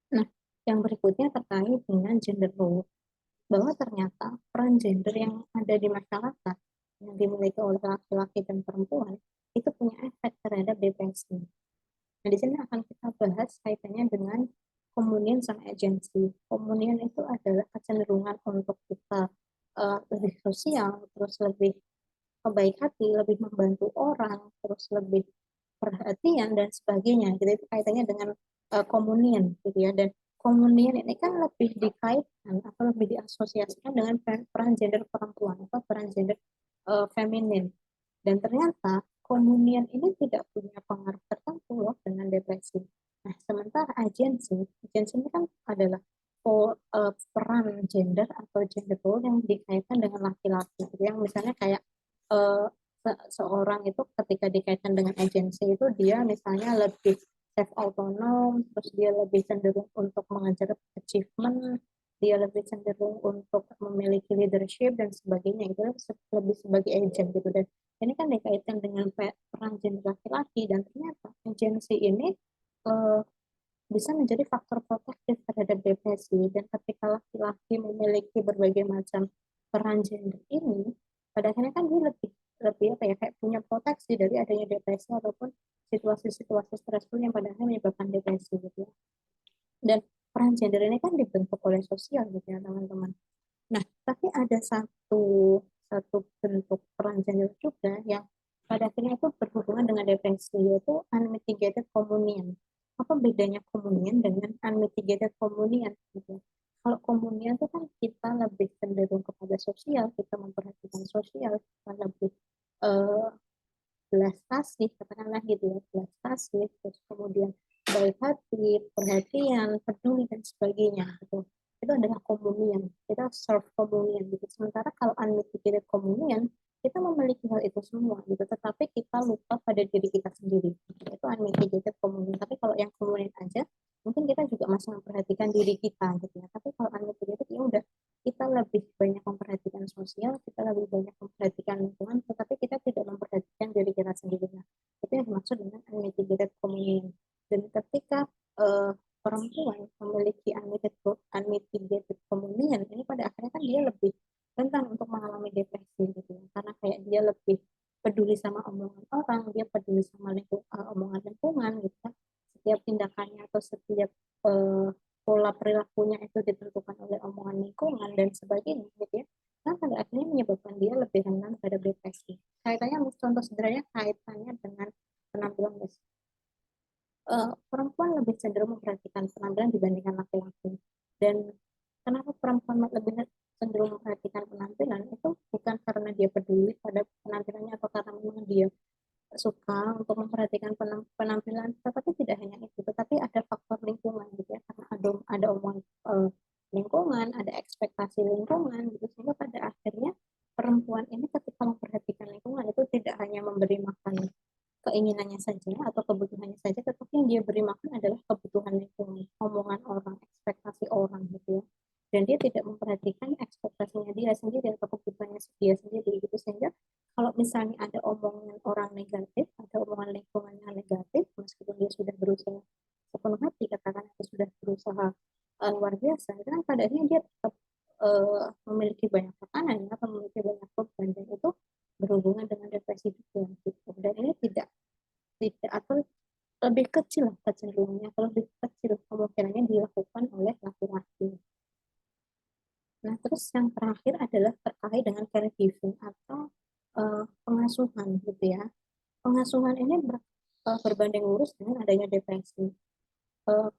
Nah, yang berikutnya terkait dengan gender role, bahwa ternyata peran gender yang ada di masyarakat yang dimiliki oleh laki-laki dan perempuan itu punya efek terhadap depresi. Nah, di sini akan kita bahas kaitannya dengan komunian sama agensi. Komunian itu adalah kecenderungan untuk kita lebih sosial, terus lebih baik hati, lebih membantu orang, terus lebih perhatian dan sebagainya. Jadi itu kaitannya dengan komunian gitu ya. Dan komunian ini kan lebih dikaitkan atau lebih diasosiasikan dengan peran gender perempuan atau peran gender feminin. Dan ternyata komunian ini tidak punya pengaruh tertentu loh dengan depresi. Nah, sementara agensi ini kan adalah peran gender atau gender role yang dikaitkan dengan laki-laki. Yang misalnya kayak uh, seorang itu ketika dikaitkan dengan agensi itu dia misalnya lebih self autonom, terus dia lebih cenderung untuk mengejar achievement, dia lebih cenderung untuk memiliki leadership dan sebagainya, itu lebih sebagai agent gitu. Dan ini kan dikaitkan dengan peran gender laki-laki, dan ternyata agensi ini uh, bisa menjadi faktor protektif terhadap depresi. Dan ketika laki-laki memiliki berbagai macam peran gender ini, pada akhirnya kan dia lebih lebih apa ya kayak punya proteksi dari adanya depresi ataupun situasi-situasi stresful yang pada akhirnya menyebabkan depresi gitu ya. Dan peran gender ini kan dibentuk oleh sosial gitu ya teman-teman. Nah, tapi ada satu satu bentuk peran gender juga yang pada akhirnya itu berhubungan dengan depresi, yaitu unmitigated communion. Apa bedanya communion dengan unmitigated communion? Gitu. Kalau communion itu kan kita lebih cenderung kepada sosial, kita memperhatikan sosial, kita lebih uh, belas kasih, katakanlah gitu ya, belas kasih, terus kemudian baik hati, perhatian, peduli, dan sebagainya. Gitu. Itu adalah komunian, kita serve komunian gitu. Sementara kalau unmitigated komunian, kita memiliki hal itu semua gitu, tetapi kita lupa pada diri kita sendiri. Itu unmitigated komunian. Tapi kalau yang komunian aja, mungkin kita juga masih memperhatikan diri kita gitu ya. Tapi kalau unmitigated ya udah kita lebih banyak memperhatikan sosial, kita lebih banyak memperhatikan lingkungan, tetapi kita tidak memperhatikan diri kita sendiri. Nah, itu yang dimaksud dengan unmitigated communion. Dan ketika perempuan memiliki unmitigated communion, ini pada akhirnya kan dia lebih rentan untuk mengalami depresi gitu ya. Karena kayak dia lebih peduli sama omongan orang, dia peduli sama omongan lingkungan gitu kan. Setiap tindakannya atau setiap pola perilakunya itu ditentukan oleh omongan lingkungan dan sebagainya gitu ya, kan pada akhirnya menyebabkan dia lebih rentan pada depresi. Kaitannya contoh sederhananya kaitannya dengan penampilan perempuan lebih cenderung memperhatikan penampilan dibandingkan laki-laki. Dan kenapa perempuan lebih cenderung memperhatikan penampilan itu bukan karena dia peduli pada penampilannya atau karena memang dia suka untuk memperhatikan penampilan, tetapi tidak hanya itu, tetapi ada faktor lingkungan gitu ya, karena ada omongan lingkungan, ada ekspektasi lingkungan gitu, sehingga pada akhirnya perempuan ini ketika memperhatikan lingkungan itu tidak hanya memberi makan keinginannya saja atau kebutuhannya saja, tetapi yang dia beri makan adalah kebutuhan lingkungan, omongan orang, ekspektasi orang gitu ya. Dan dia tidak memperhatikan ekspektasinya dia sendiri atau kebutuhannya dia sendiri gitu, sehingga kalau misalnya ada omongan orang negatif, ada omongan lingkungan yang negatif, meskipun dia sudah berusaha sepenuh hati, katakan dia sudah berusaha luar biasa, itu kan pada akhirnya dia tetap memiliki banyak tekanan ya, atau memiliki banyak beban, dan itu berhubungan dengan depresi juga gitu. Dan ini tidak tidak atau lebih kecil kecenderungannya, atau lebih kecil kemungkinannya dilakukan oleh laki-laki. Nah, terus yang terakhir adalah terkait dengan caregiving atau pengasuhan gitu ya. Pengasuhan ini berbanding lurus dengan adanya depresi.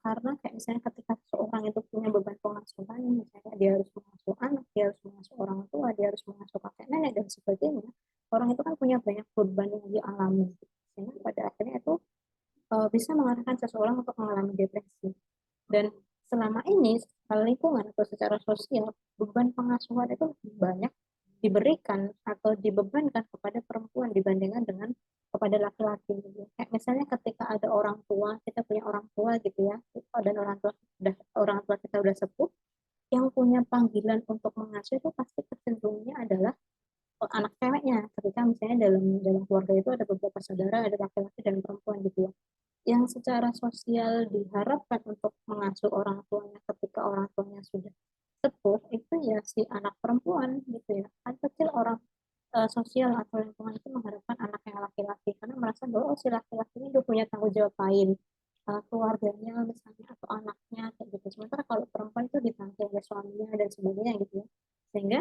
Karena kayak misalnya ketika seorang itu punya beban pengasuhan, misalnya dia harus mengasuh anak, dia harus mengasuh orang tua, dia harus mengasuh kakek nenek dan sebagainya, orang itu kan punya banyak beban yang dialami, sehingga pada akhirnya itu bisa mengarahkan seseorang untuk mengalami depresi. Dan selama ini secara lingkungan atau secara sosial, beban pengasuhan itu lebih banyak diberikan atau dibebankan kepada perempuan dibandingkan dengan kepada laki-laki gitu. Kayak misalnya ketika ada orang tua, kita punya orang tua gitu ya, dan orang tua kita udah sepuh, yang punya panggilan untuk mengasuh itu pasti kecenderungannya adalah anak ceweknya. Ketika misalnya dalam dalam keluarga itu ada beberapa saudara, ada laki-laki dan perempuan gitu ya, yang secara sosial diharapkan untuk mengasuh orang tuanya ketika orang tuanya sudah sepuh, itu ya si anak perempuan gitu ya. Kan kecil orang sosial atau lingkungan itu mengharapkan anak yang laki-laki karena merasa bahwa oh, si laki-laki ini udah punya tanggung jawab lain, keluarganya misalnya atau anaknya kayak gitu. Sementara kalau perempuan itu ditanggung oleh suaminya dan sebagainya gitu ya, sehingga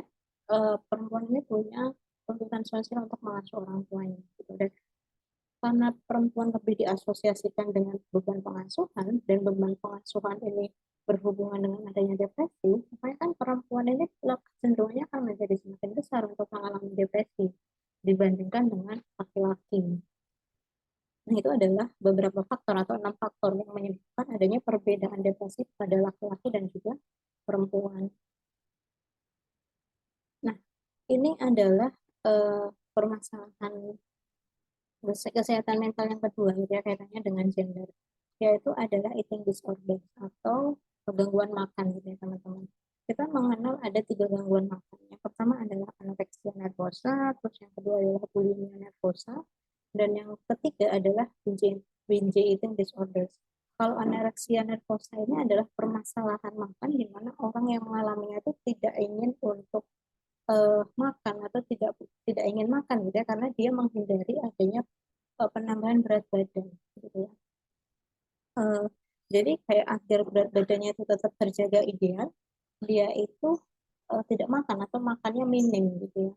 perempuan ini punya tuntutan sosial untuk mengasuh orang tuanya gitu. Dan karena perempuan lebih diasosiasikan dengan beban pengasuhan dan beban pengasuhan ini berhubungan dengan adanya depresi, makanya kan perempuan ini cenderungnya akan menjadi semakin besar untuk mengalami depresi dibandingkan dengan laki-laki. Nah, itu adalah beberapa faktor atau 6 faktor yang menyebabkan adanya perbedaan depresi pada laki-laki dan juga perempuan. Nah, ini adalah permasalahan kesehatan mental yang kedua gitu ya, kaitannya dengan gender, yaitu adalah eating disorder atau gangguan makan gitu ya teman-teman. Kita mengenal ada 3 gangguan makan. Yang pertama adalah anorexia nervosa, terus yang kedua adalah bulimia nervosa, dan yang ketiga adalah binge eating disorders. Kalau anorexia nervosa ini adalah permasalahan makan di mana orang yang mengalaminya itu tidak ingin untuk makan atau tidak ingin makan gitu ya, karena dia menghindari adanya penambahan berat badan gitu ya. Uh, jadi kayak agar berat badannya itu tetap terjaga ideal, dia itu tidak makan atau makannya minim gitu ya.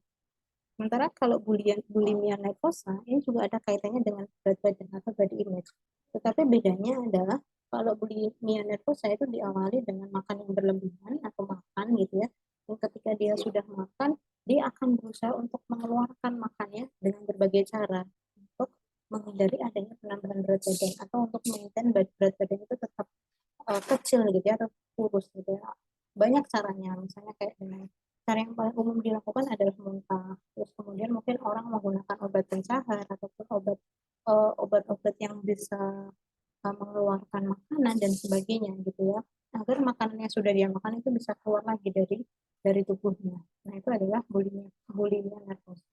Sementara kalau bulimia nervosa ini juga ada kaitannya dengan berat badan atau body image. Tetapi bedanya adalah kalau bulimia nervosa itu diawali dengan makan yang berlebihan atau makan gitu ya. Dan ketika dia sudah makan, dia akan berusaha untuk mengeluarkan makannya dengan berbagai cara untuk menghindari adanya penambahan berat badan atau untuk maintain berat badan itu tetap kecil gitu ya atau kurus gitu ya. Banyak caranya, misalnya kayak dengan cara yang paling umum dilakukan adalah muntah. Terus kemudian mungkin orang menggunakan obat pencahar ataupun obat-obat yang bisa mengeluarkan makanan dan sebagainya gitu ya, agar makanan yang sudah dia makan itu bisa keluar lagi dari tubuhnya. Nah, itu adalah bulimia nervosa.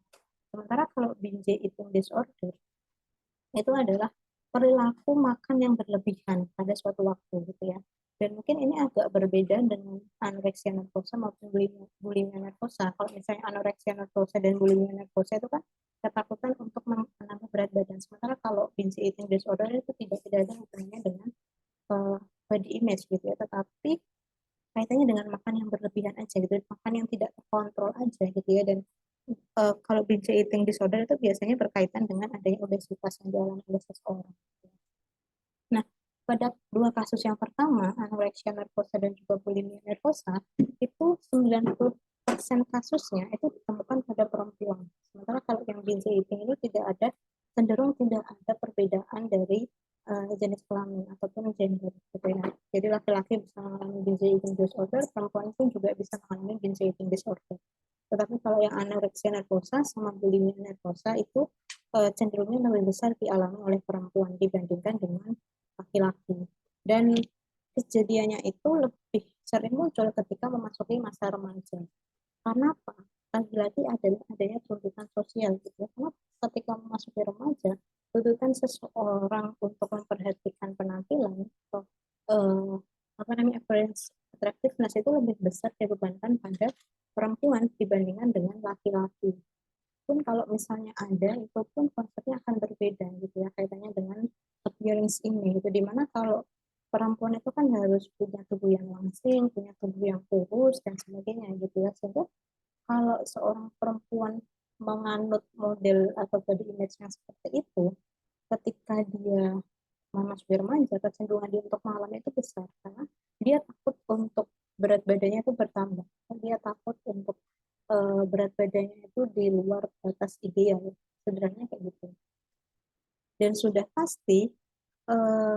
Sementara kalau binge eating disorder itu adalah perilaku makan yang berlebihan pada suatu waktu gitu ya. Dan mungkin ini agak berbeda dengan anorexia nervosa maupun bulimia nervosa. Kalau misalnya anorexia nervosa dan bulimia nervosa itu kan ketakutan untuk menambah berat badan. Sementara kalau binge eating disorder itu tidak ada hubungannya dengan body image gitu ya, tetapi kaitannya dengan makan yang berlebihan aja gitu, makan yang tidak terkontrol aja gitu ya. Dan kalau binge eating disorder itu biasanya berkaitan dengan adanya obesitas yang dialami oleh seseorang. Nah, pada 2 kasus yang pertama, anorexia nervosa dan juga bulimia nervosa, itu 90% kasusnya itu ditemukan pada perempuan. Sementara kalau yang binge eating ini cenderung tidak ada perbedaan dari jenis kelamin ataupun gender gitu ya. Jadi laki-laki bisa mengalami binge eating disorder, perempuan pun juga bisa mengalami binge eating disorder. Tetapi kalau yang anoreksia nervosa sama bulimia nervosa itu cenderungnya lebih besar dialami oleh perempuan dibandingkan dengan laki-laki. Dan kejadiannya itu lebih sering muncul ketika memasuki masa remaja. Karena apa? Lagi-lagi adanya tuntutan sosial gitu ya. Karena ketika memasuki remaja, tuntutan seseorang untuk memperhatikan penampilan atau eh, apa namanya appearance attractiveness itu lebih besar dibebankan pada perempuan dibandingkan dengan laki-laki. Pun kalau misalnya ada, itu pun konsepnya akan berbeda gitu ya kaitannya dengan appearance ini gitu. Dimana kalau perempuan itu kan harus punya tubuh yang langsing, punya tubuh yang kurus dan sebagainya gitu ya. Sehingga kalau seorang perempuan menganut model atau body image yang seperti itu, ketika dia memasuki remaja, kecenderungan dia untuk mengalami itu besar karena dia takut untuk berat badannya itu bertambah, dia takut untuk berat badannya itu di luar batas ideal, sederhananya kayak gitu. Dan sudah pasti uh,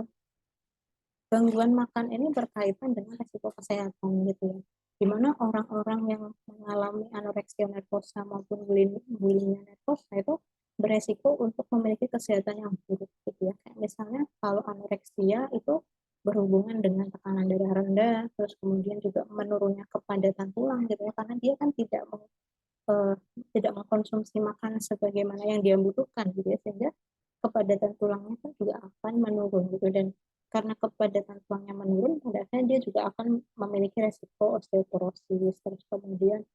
gangguan makan ini berkaitan dengan resiko kesehatan gitu ya. Di mana orang-orang yang mengalami anoreksia nervosa maupun bulimia nervosa itu beresiko untuk memiliki kesehatan yang buruk gitu ya. Kayak misalnya kalau anoreksia itu berhubungan dengan tekanan darah rendah, terus kemudian juga menurunnya kepadatan tulang gitu ya, karena dia kan eh, tidak mengkonsumsi makanan sebagaimana yang dia butuhkan gitu ya, sehingga kepadatan tulangnya kan juga akan menurun gitu. Dan karena kepadatan tulangnya menurun, pada akhirnya dia juga akan memiliki resiko osteoporosis, terus kemudian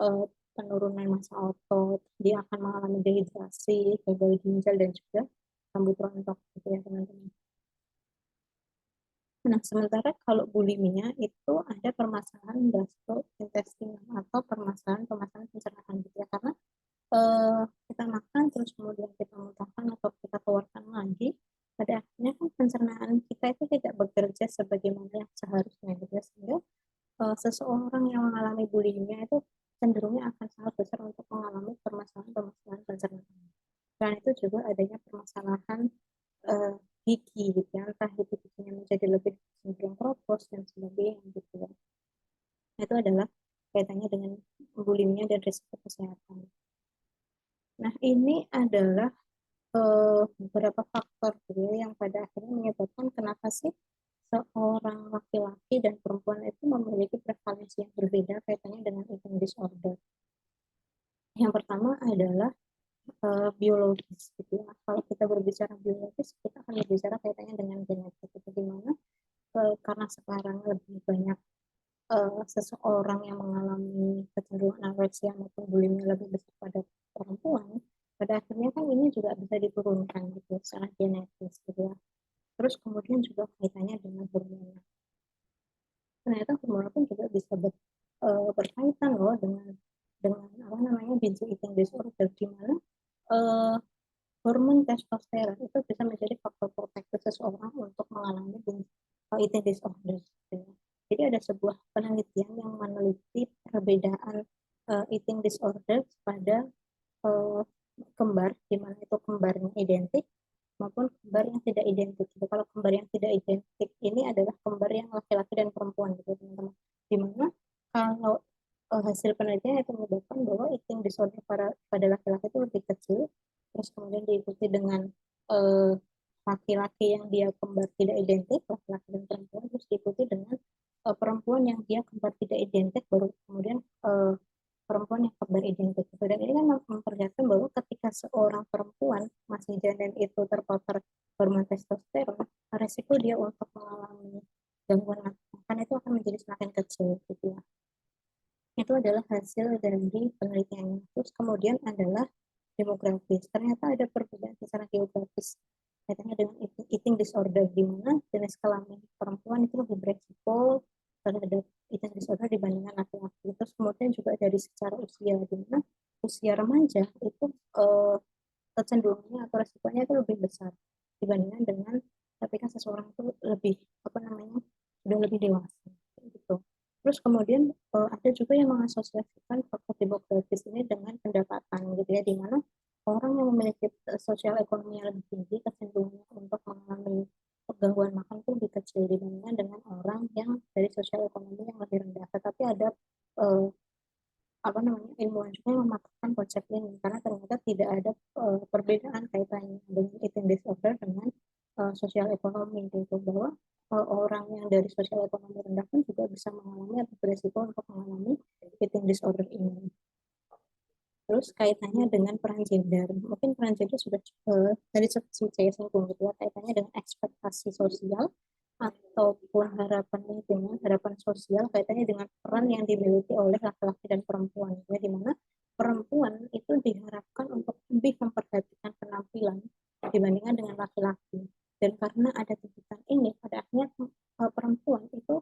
eh, penurunan massa otot, dia akan mengalami dehidrasi, gagal ginjal dan juga rambut rontok gitu ya teman-teman. Nah, sementara kalau bulimia itu ada permasalahan gastrointestinal atau permasalahan pencernaan gitu ya, karena eh, kita makan terus kemudian kita muntahkan atau kita keluarkan lagi, pada akhirnya kan pencernaan kita itu tidak bekerja sebagaimana yang seharusnya gitu ya. Sehingga seseorang yang mengalami bulimia itu cenderungnya akan sangat besar untuk mengalami permasalahan-permasalahan pencernaan. Selain itu juga adanya permasalahan eh, gigi gitu ya, entah itu giginya menjadi lebih cenderung keropos dan sebagainya gitu ya. Itu adalah kaitannya dengan bulimia dan risiko kesehatan. Nah, ini adalah beberapa faktor gitu ya, yang pada akhirnya menyebabkan kenapa sih seorang laki-laki dan perempuan itu memiliki prevalensi yang berbeda kaitannya dengan eating disorder. Yang pertama adalah biologis gitu ya. Kalau kita berbicara biologis, kita akan berbicara kaitannya dengan genetik. Itu dimana karena sekarang lebih banyak seseorang yang mengalami kecenderungan anoreksia maupun bulimia lebih besar pada perempuan, pada akhirnya kan ini juga bisa diturunkan gitu secara genetis gitu ya. Terus kemudian juga kaitannya dengan hormon. Ternyata hormon pun juga bisa berkaitan loh dengan apa namanya binge eating disorder, di mana uh, hormon testosteron itu bisa menjadi faktor protektif seseorang untuk mengalami eating disorder. Gitu ya. Jadi ada sebuah penelitian yang meneliti perbedaan eating disorder pada uh, kembar, di mana itu kembarnya identik maupun kembar yang tidak identik. Jadi kalau kembar yang tidak identik ini adalah kembar yang laki-laki dan perempuan gitu teman-teman. Di mana kalau hasil penelitian itu menyebutkan bahwa eating disorder pada laki-laki itu lebih kecil, terus kemudian diikuti dengan eh, laki-laki yang dia kembar tidak identik, laki-laki dan perempuan, terus diikuti dengan perempuan yang dia kembar tidak identik, baru kemudian perempuan yang kembar identik. Dan ini kan memperlihatkan bahwa ketika seorang perempuan masih janin itu terpapar hormon testosteron, resiko dia untuk mengalami gangguan makan itu akan menjadi semakin kecil gitu ya. Itu adalah hasil dari penelitian. Terus kemudian adalah demografis. Ternyata ada perbedaan secara geografis kaitannya dengan eating disorder, di mana jenis kelamin perempuan itu lebih beresiko terhadap eating disorder dibandingkan laki-laki. Terus kemudian juga dari secara usia, di mana usia remaja itu kecenderungannya atau resikonya itu lebih besar dibandingkan dengan ketika seseorang itu lebih apa namanya sudah lebih dewasa gitu. Terus kemudian ada juga yang mengasosiasikan faktor demografis ini dengan pendapatan gitu ya, di mana orang yang memiliki sosial ekonomi yang lebih tinggi kecenderungannya untuk mengalami gangguan makan itu lebih kecil dibandingkan dengan orang yang dari sosial ekonomi yang lebih rendah. Tetapi ada uh, ilmuwan juga yang mematahkan konsep ini karena ternyata tidak ada perbedaan kaitannya dengan eating disorder dengan sosial ekonomi gitu, bahwa orang yang dari sosial ekonomi rendah pun juga bisa mengalami atau beresiko untuk mengalami eating disorder ini. Terus kaitannya dengan peran gender, mungkin peran gender sudah dari saya singgung gitu ya, kaitannya dengan ekspektasi sosial ataupun harapan lingkungan, harapan sosial kaitannya dengan peran yang dimiliki oleh laki-laki dan perempuan, ya, di mana perempuan itu diharapkan untuk lebih memperhatikan penampilan dibandingkan dengan laki-laki. Dan karena ada tuntutan ini, pada akhirnya perempuan itu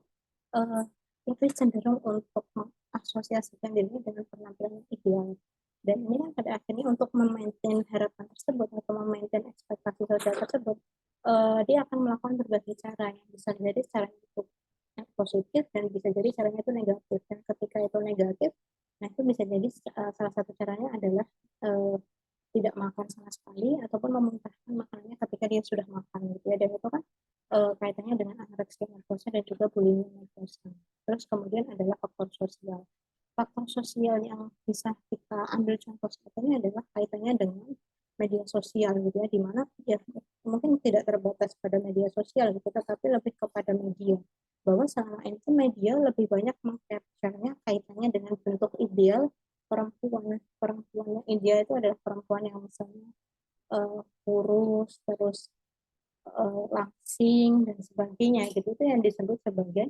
uh, lebih cenderung untuk mengasosiasikan dirinya dengan penampilan yang ideal. Dan ini kan pada akhirnya untuk memaintain harapan tersebut atau memaintain ekspektasi sosial tersebut, dia akan melakukan berbagai cara yang bisa jadi caranya itu yang positif dan bisa jadi caranya itu negatif. Dan ketika itu negatif, nah itu bisa jadi salah satu caranya adalah uh, tidak makan sama sekali ataupun memuntahkan makanannya ketika dia sudah makan gitu ya. Dan itu kan kaitannya dengan anoreksia nervosa dan juga bulimia nervosa. Terus kemudian adalah faktor sosial. Faktor sosial yang bisa kita ambil contoh saat ini adalah kaitannya dengan media sosial gitu ya, di mana ya mungkin tidak terbatas pada media sosial gitu, tetapi lebih kepada media, bahwa selama ini media lebih banyak mengcapture-nya kaitannya dengan bentuk ideal perempuan. Perempuan yang ideal itu adalah perempuan yang misalnya kurus, terus langsing dan sebagainya gitu, itu yang disebut sebagai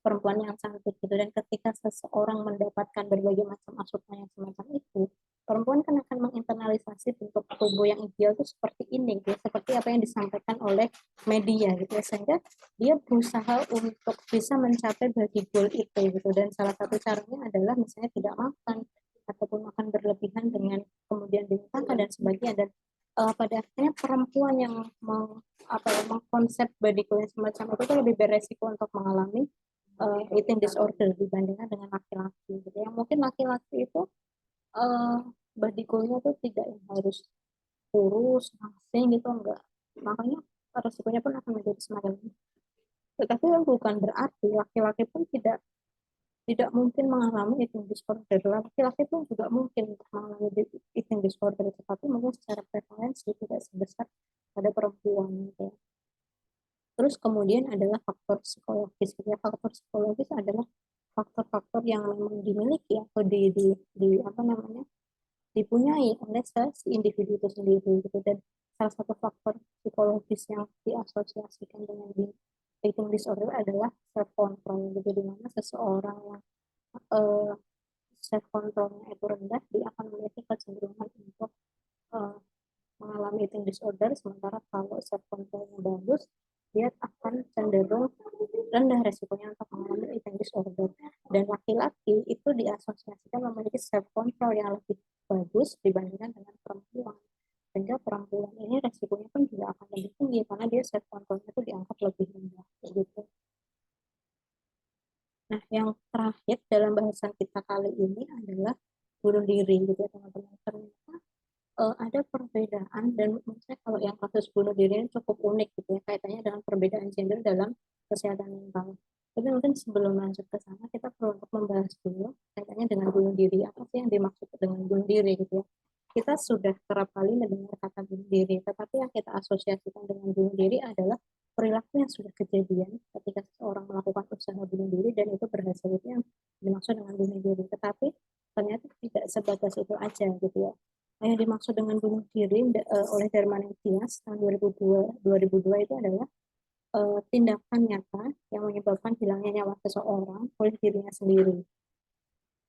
perempuan yang cantik gitu. Dan ketika seseorang mendapatkan berbagai macam asupan yang semacam itu, perempuan kan akan menginternalisasi bentuk tubuh yang ideal itu seperti ini gitu, seperti apa yang disampaikan oleh media gitu ya, sehingga dia berusaha untuk bisa mencapai body goal itu gitu. Dan salah satu caranya adalah misalnya tidak makan ataupun makan berlebihan dengan kemudian dimuntahkan dan sebagainya. Dan pada akhirnya perempuan yang mengkonsep body goal yang semacam itu lebih beresiko untuk mengalami eating disorder dibandingkan dengan laki-laki gitu ya. Mungkin laki-laki itu uh, body goal-nya tuh tidak yang harus kurus, langsing gitu, enggak. Makanya resikonya pun akan menjadi semakin tinggi. Tetapi bukan berarti laki-laki pun tidak tidak mungkin mengalami eating disorder. Laki-laki pun juga mungkin mengalami eating disorder, tetapi mungkin secara prevalensi tidak sebesar pada perempuan gitu. Terus kemudian adalah faktor psikologis. Ya, faktor psikologis adalah faktor-faktor yang memang dimiliki atau di apa namanya dipunyai oleh si individu itu sendiri gitu. Dan salah satu faktor psikologis yang diasosiasikan dengan eating disorder adalah self control gitu, di mana seseorang yang uh, self controlnya itu rendah, dia akan memiliki kecenderungan untuk uh, mengalami eating disorder. Sementara kalau self controlnya bagus, dia akan cenderung rendah resikonya untuk mengalami eating disorder. Dan laki-laki itu diasosiasikan memiliki self control yang lebih bagus dibandingkan dengan perempuan, sehingga perempuan ini resikonya pun juga akan lebih tinggi karena dia self controlnya itu dianggap lebih rendah gitu. Nah, yang terakhir dalam bahasan kita kali ini adalah bunuh diri gitu ya teman-teman. Ternyata ada perbedaan, dan menurut saya kalau yang kasus bunuh diri ini cukup unik gitu ya, kaitannya dengan perbedaan gender dalam kesehatan mental. Tapi mungkin sebelum lanjut ke sana, kita perlu untuk membahas dulu kaitannya dengan bunuh diri. Apa sih yang dimaksud dengan bunuh diri gitu ya? Kita sudah kerap kali mendengar kata bunuh diri, tetapi yang kita asosiasikan dengan bunuh diri adalah perilaku yang sudah kejadian ketika seseorang melakukan usaha bunuh diri dan itu berhasil, itu yang dimaksud dengan bunuh diri. Tetapi ternyata tidak sebatas itu aja gitu ya. Yang dimaksud dengan bunuh diri oleh Darmaning Tias tahun 2002 itu adalah tindakan nyata yang menyebabkan hilangnya nyawa seseorang oleh dirinya sendiri.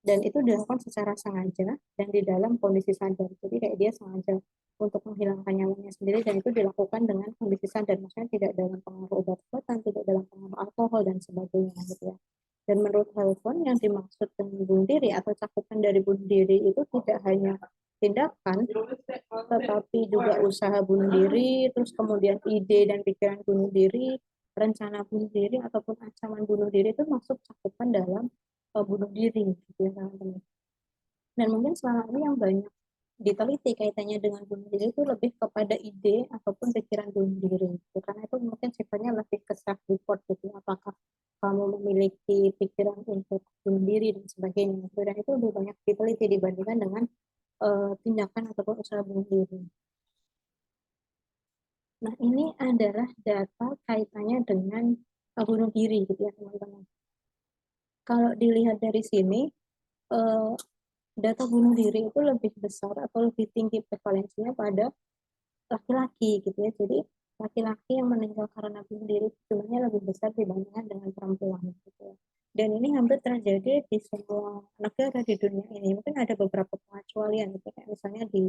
Dan itu dilakukan secara sengaja dan di dalam kondisi sadar. Jadi kayak dia sengaja untuk menghilangkan nyawanya sendiri, dan itu dilakukan dengan kondisi sadar. Maksudnya tidak dalam pengaruh obat-obatan, tidak dalam pengaruh alkohol, dan sebagainya gitu ya. Dan menurut Halfon, yang dimaksud dengan bunuh diri atau cakupan dari bunuh diri itu tidak hanya tindakan, tetapi juga usaha bunuh diri, terus kemudian ide dan pikiran bunuh diri, rencana bunuh diri, ataupun ancaman bunuh diri itu masuk cakupan dalam bunuh diri gitu ya teman-teman. Dan mungkin selama ini yang banyak diteliti kaitannya dengan bunuh diri itu lebih kepada ide ataupun pikiran bunuh diri gitu. Karena itu mungkin sifatnya lebih ke self report gitu. Apakah kamu memiliki pikiran untuk bunuh diri dan sebagainya. Dan itu lebih banyak diteliti dibandingkan dengan tindakan ataupun usaha bunuh diri. Nah, ini adalah data kaitannya dengan bunuh diri gitu ya teman-teman. Kalau dilihat dari sini, eh, data bunuh diri itu lebih besar atau lebih tinggi prevalensinya pada laki-laki gitu ya. Jadi laki-laki yang meninggal karena bunuh diri jumlahnya lebih besar dibandingkan dengan perempuan gitu ya. Dan ini hampir terjadi di semua negara di dunia ini. Mungkin ada beberapa pengecualian gitu kayak misalnya di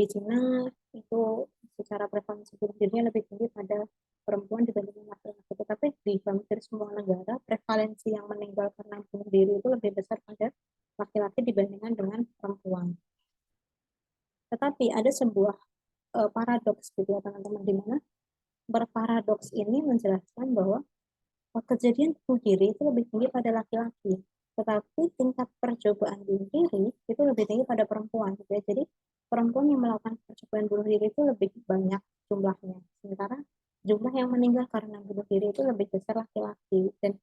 Cina itu secara prevalensi bunuh dirinya lebih tinggi pada perempuan dibandingkan laki-laki. Tetapi di hampir semua negara prevalensi yang meninggal karena bunuh diri itu lebih besar pada laki-laki dibandingkan dengan perempuan. Tetapi ada sebuah paradoks gitu ya teman-teman, di mana berparadoks ini menjelaskan bahwa kejadian bunuh diri itu lebih tinggi pada laki-laki, tetapi tingkat percobaan bunuh diri itu lebih tinggi pada perempuan gitu ya. Jadi perempuan yang melakukan percobaan bunuh diri itu lebih banyak jumlahnya, sementara jumlah yang meninggal karena bunuh diri itu lebih besar laki-laki. Dan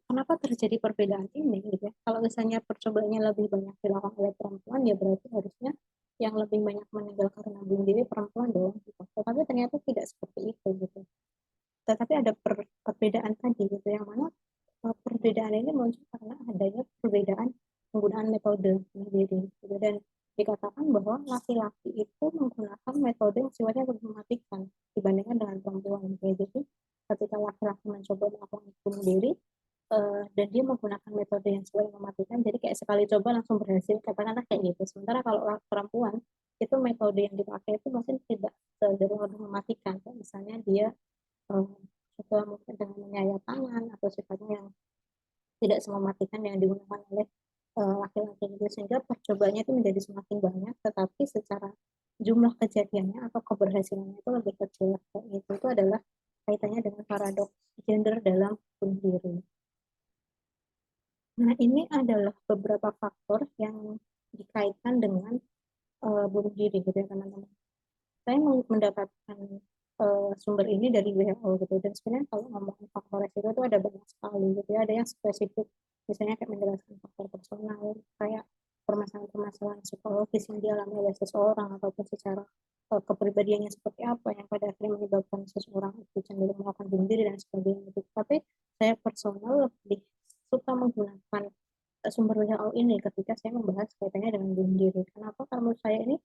kenapa terjadi perbedaan ini gitu ya? Kalau misalnya percobaannya lebih banyak dilakukan oleh perempuan, ya berarti harusnya yang lebih banyak meninggal karena bunuh diri perempuan dong gitu. Tetapi ternyata tidak seperti itu gitu. Tetapi ada perbedaan tadi gitu, yang mana perbedaan ini muncul karena adanya perbedaan penggunaan metode bunuh diri gitu. Dan dikatakan bahwa laki-laki itu menggunakan metode yang sifatnya lebih mematikan dibandingkan dengan perempuan. Jadi ketika laki-laki mencoba melakukan bunuh diri, dan dia menggunakan metode yang sesuai mematikan, jadi kayak sekali coba langsung berhasil, katakanlah kayak gitu. Sementara kalau perempuan itu metode yang dipakai itu mungkin tidak lebih mematikan, kayak misalnya dia coba mungkin dengan menyayat tangan atau sifatnya yang tidak semematikan yang digunakan oleh laki-laki itu, sehingga percobaannya itu menjadi semakin banyak, tetapi secara jumlah kejadiannya atau keberhasilannya itu lebih kecil. Itu adalah kaitannya dengan paradoks gender dalam bunuh diri. Nah, ini adalah beberapa faktor yang dikaitkan dengan bunuh diri gitu ya teman-teman. Saya mendapatkan sumber ini dari WHO gitu, dan sebenarnya kalau ngomongin faktor resiko itu ada banyak sekali gitu ya. Ada yang spesifik, misalnya kayak menjelaskan faktor personal, kayak permasalahan-permasalahan psikologis yang dialami oleh seseorang, ataupun secara kepribadiannya seperti apa yang pada akhirnya menyebabkan seseorang itu cenderung melakukan bunuh diri dan sebagainya gitu. Tapi saya personal lebih suka menggunakan sumber WHO ini ketika saya membahas kaitannya dengan bunuh diri. Kenapa? Karena menurut saya ini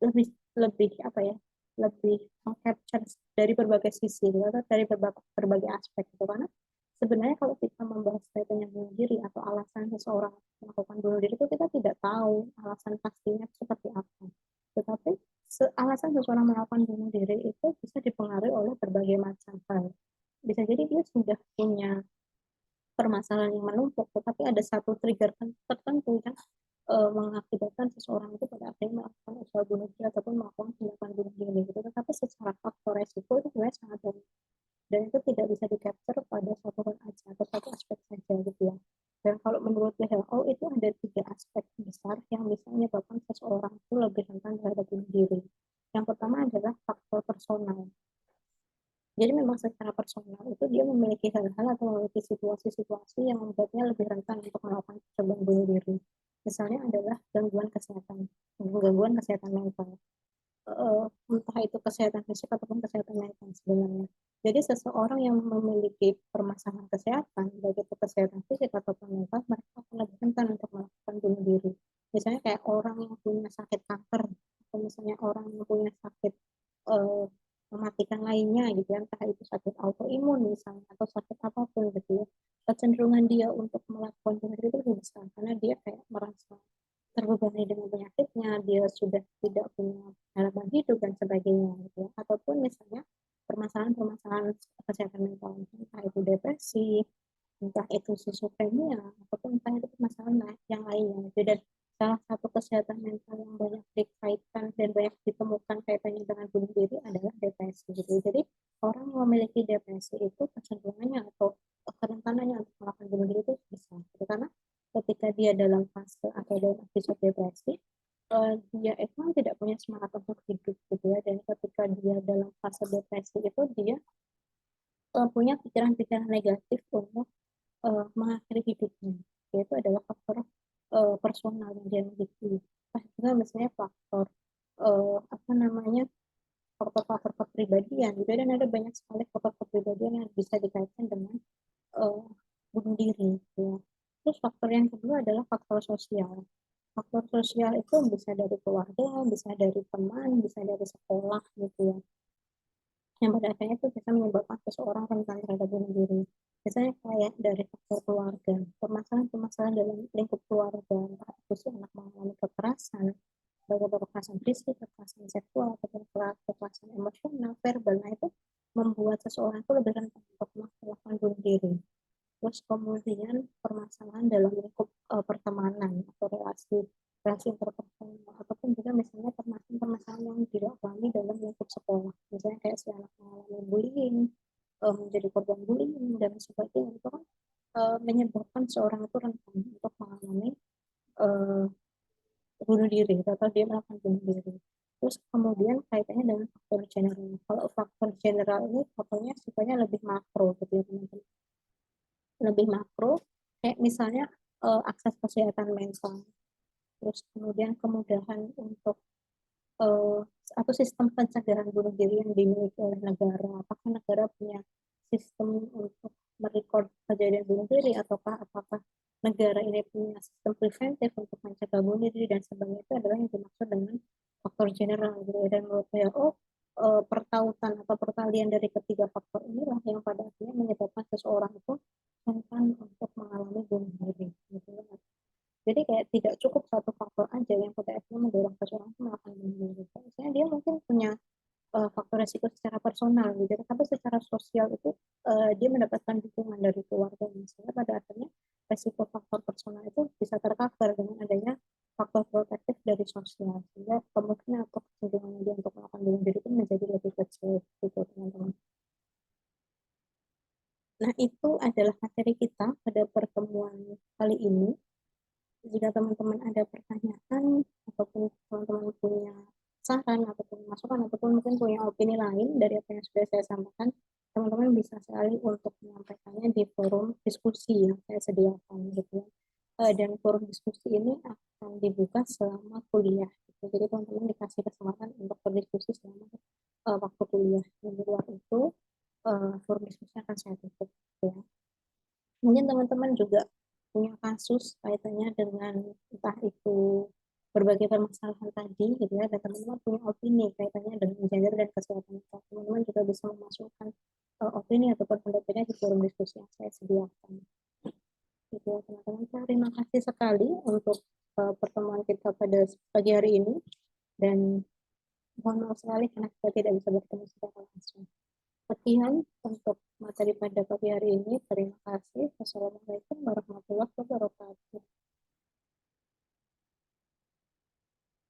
lebih lebih apa ya, lebih capture dari berbagai sisi atau dari berbagai aspek itu. Karena sebenarnya kalau kita membahas kaitannya bunuh diri atau alasan seseorang melakukan bunuh diri itu, kita tidak tahu alasan pastinya seperti apa. Tetapi alasan seseorang melakukan bunuh diri itu bisa dipengaruhi oleh berbagai macam hal. Bisa jadi dia sudah punya permasalahan yang menumpuk, tetapi ada satu trigger tertentu yang mengakibatkan seseorang itu pada akhirnya melakukan usaha bunuh diri ataupun melakukan tindakan bunuh diri gitu. Tetapi secara faktor resiko itu sebenarnya sangat banyak, dan itu tidak bisa di capture pada satu hal aja atau satu aspek saja gitu ya. Dan kalau menurut WHO itu ada 3 aspek besar yang bisa menyebabkan seseorang itu lebih rentan terhadap bunuh diri. Yang pertama adalah faktor personal. Jadi memang secara personal itu dia memiliki hal-hal atau memiliki situasi-situasi yang membuatnya lebih rentan untuk melakukan percobaan bunuh diri. Misalnya adalah gangguan kesehatan mental. Entah itu kesehatan fisik ataupun kesehatan mental sebenarnya. Jadi seseorang yang memiliki permasalahan kesehatan, baik itu kesehatan fisik ataupun mental, mereka akan lebih rentan untuk melakukan bunuh diri. Misalnya kayak orang yang punya sakit kanker, atau misalnya orang yang punya sakit uh, mematikan lainnya gitu ya, entah itu sakit autoimun misalnya atau sakit apapun gitu ya, kecenderungan dia untuk melakukan bunuh diri itu lebih besar karena dia kayak merasa terbebani dengan penyakitnya, dia sudah tidak punya harapan hidup dan sebagainya gitu ya. Ataupun misalnya permasalahan-permasalahan kesehatan mental, entah itu depresi, entah itu schizophrenia, ataupun entah itu permasalahan yang lainnya gitu. Dan salah satu kesehatan mental yang banyak dikaitkan dan banyak ditemukan kaitannya dengan bunuh diri adalah depresi gitu. Jadi orang yang memiliki depresi itu kecenderungannya atau kerentanannya untuk melakukan bunuh diri itu besar gitu. Karena ketika dia dalam fase atau dalam episode depresi, dia itu kan tidak punya semangat untuk hidup gitu ya. Dan ketika dia dalam fase depresi itu dia punya pikiran-pikiran negatif untuk mengakhiri hidupnya. yaitu adalah faktor personal yang dia miliki. Nah, juga misalnya faktor apa namanya, faktor-faktor kepribadian gitu ya, dan ada banyak sekali faktor kepribadian yang bisa dikaitkan dengan uh, bunuh diri gitu ya. Terus faktor yang kedua adalah faktor sosial. Faktor sosial itu bisa dari keluarga, bisa dari teman, bisa dari sekolah gitu ya, yang pada akhirnya itu bisa menyebabkan seseorang rentan terhadap bunuh diri. Misalnya kayak dari faktor keluarga, permasalahan-permasalahan dalam lingkup keluarga, entah itu si anak mengalami kekerasan, baik itu kekerasan fisik, kekerasan seksual, ataupun kekerasan emosional, verbal, nah itu membuat seseorang itu lebih rentan untuk melakukan bunuh diri. Terus kemudian permasalahan dalam lingkup pertemanan atau relasi relasi interpersonal, ataupun juga misalnya permasalahan yang dialami dalam lingkup sekolah, misalnya kayak si anak mengalami bullying, menjadi korban bullying dan sebagainya, itu kan menyebabkan seorang itu rentan untuk mengalami uh, bunuh diri atau dia melakukan bunuh diri. Terus kemudian kaitannya dengan faktor general. Kalau faktor general ini faktornya sifatnya lebih makro gitu ya teman-teman, lebih makro, kayak misalnya akses kesehatan mental, terus kemudian kemudahan untuk uh, atau sistem pencegahan bunuh diri yang dimiliki oleh negara. Apakah negara punya sistem untuk merekod kejadian bunuh diri, ataukah apakah negara ini punya sistem preventif untuk mencegah bunuh diri dan sebagainya, itu adalah yang dimaksud dengan faktor general gitu ya. Dan menurut saya, pertautan atau pertalian dari ketiga faktor inilah yang pada akhirnya menyebabkan seseorang itu rentan untuk mengalami bunuh diri gitu ya. Jadi kayak tidak cukup satu faktor aja yang pada akhirnya mendorong seseorang itu melakukan bunuh diri. Misalnya dia mungkin punya faktor resiko secara personal gitu, tapi secara sosial itu dia mendapatkan dukungan dari keluarga, misalnya pada akhirnya resiko faktor personal itu bisa tercover dengan adanya faktor protektif dari sosial, sehingga kemungkinan atau kecenderungan dia untuk melakukan bunuh diri itu menjadi lebih kecil gitu teman-teman. Nah, itu adalah materi kita pada pertemuan kali ini. Jika teman-teman ada pertanyaan ataupun teman-teman punya saran ataupun masukan ataupun mungkin punya opini lain dari apa yang sudah saya sampaikan, teman-teman bisa sekali untuk menyampaikannya di forum diskusi yang saya sediakan gitu ya. Dan forum diskusi ini akan dibuka selama kuliah gitu. Jadi teman-teman dikasih kesempatan untuk berdiskusi selama waktu kuliah. Dan di luar itu forum diskusi akan saya tutup gitu ya. Mungkin teman-teman juga punya kasus kaitannya dengan entah itu berbagai permasalahan tadi gitu ya, dan teman-teman punya opini kaitannya dengan gender dan kesehatan mental, teman-teman juga bisa memasukkan opini ataupun pendapatnya di forum diskusi yang saya sediakan gitu ya teman-teman. Terima kasih sekali untuk pertemuan kita pada pagi hari ini, dan mohon maaf sekali karena kita tidak bisa bertemu secara langsung. Sekian untuk materi pada pagi hari ini. Terima kasih. Wassalamualaikum warahmatullahi wabarakatuh.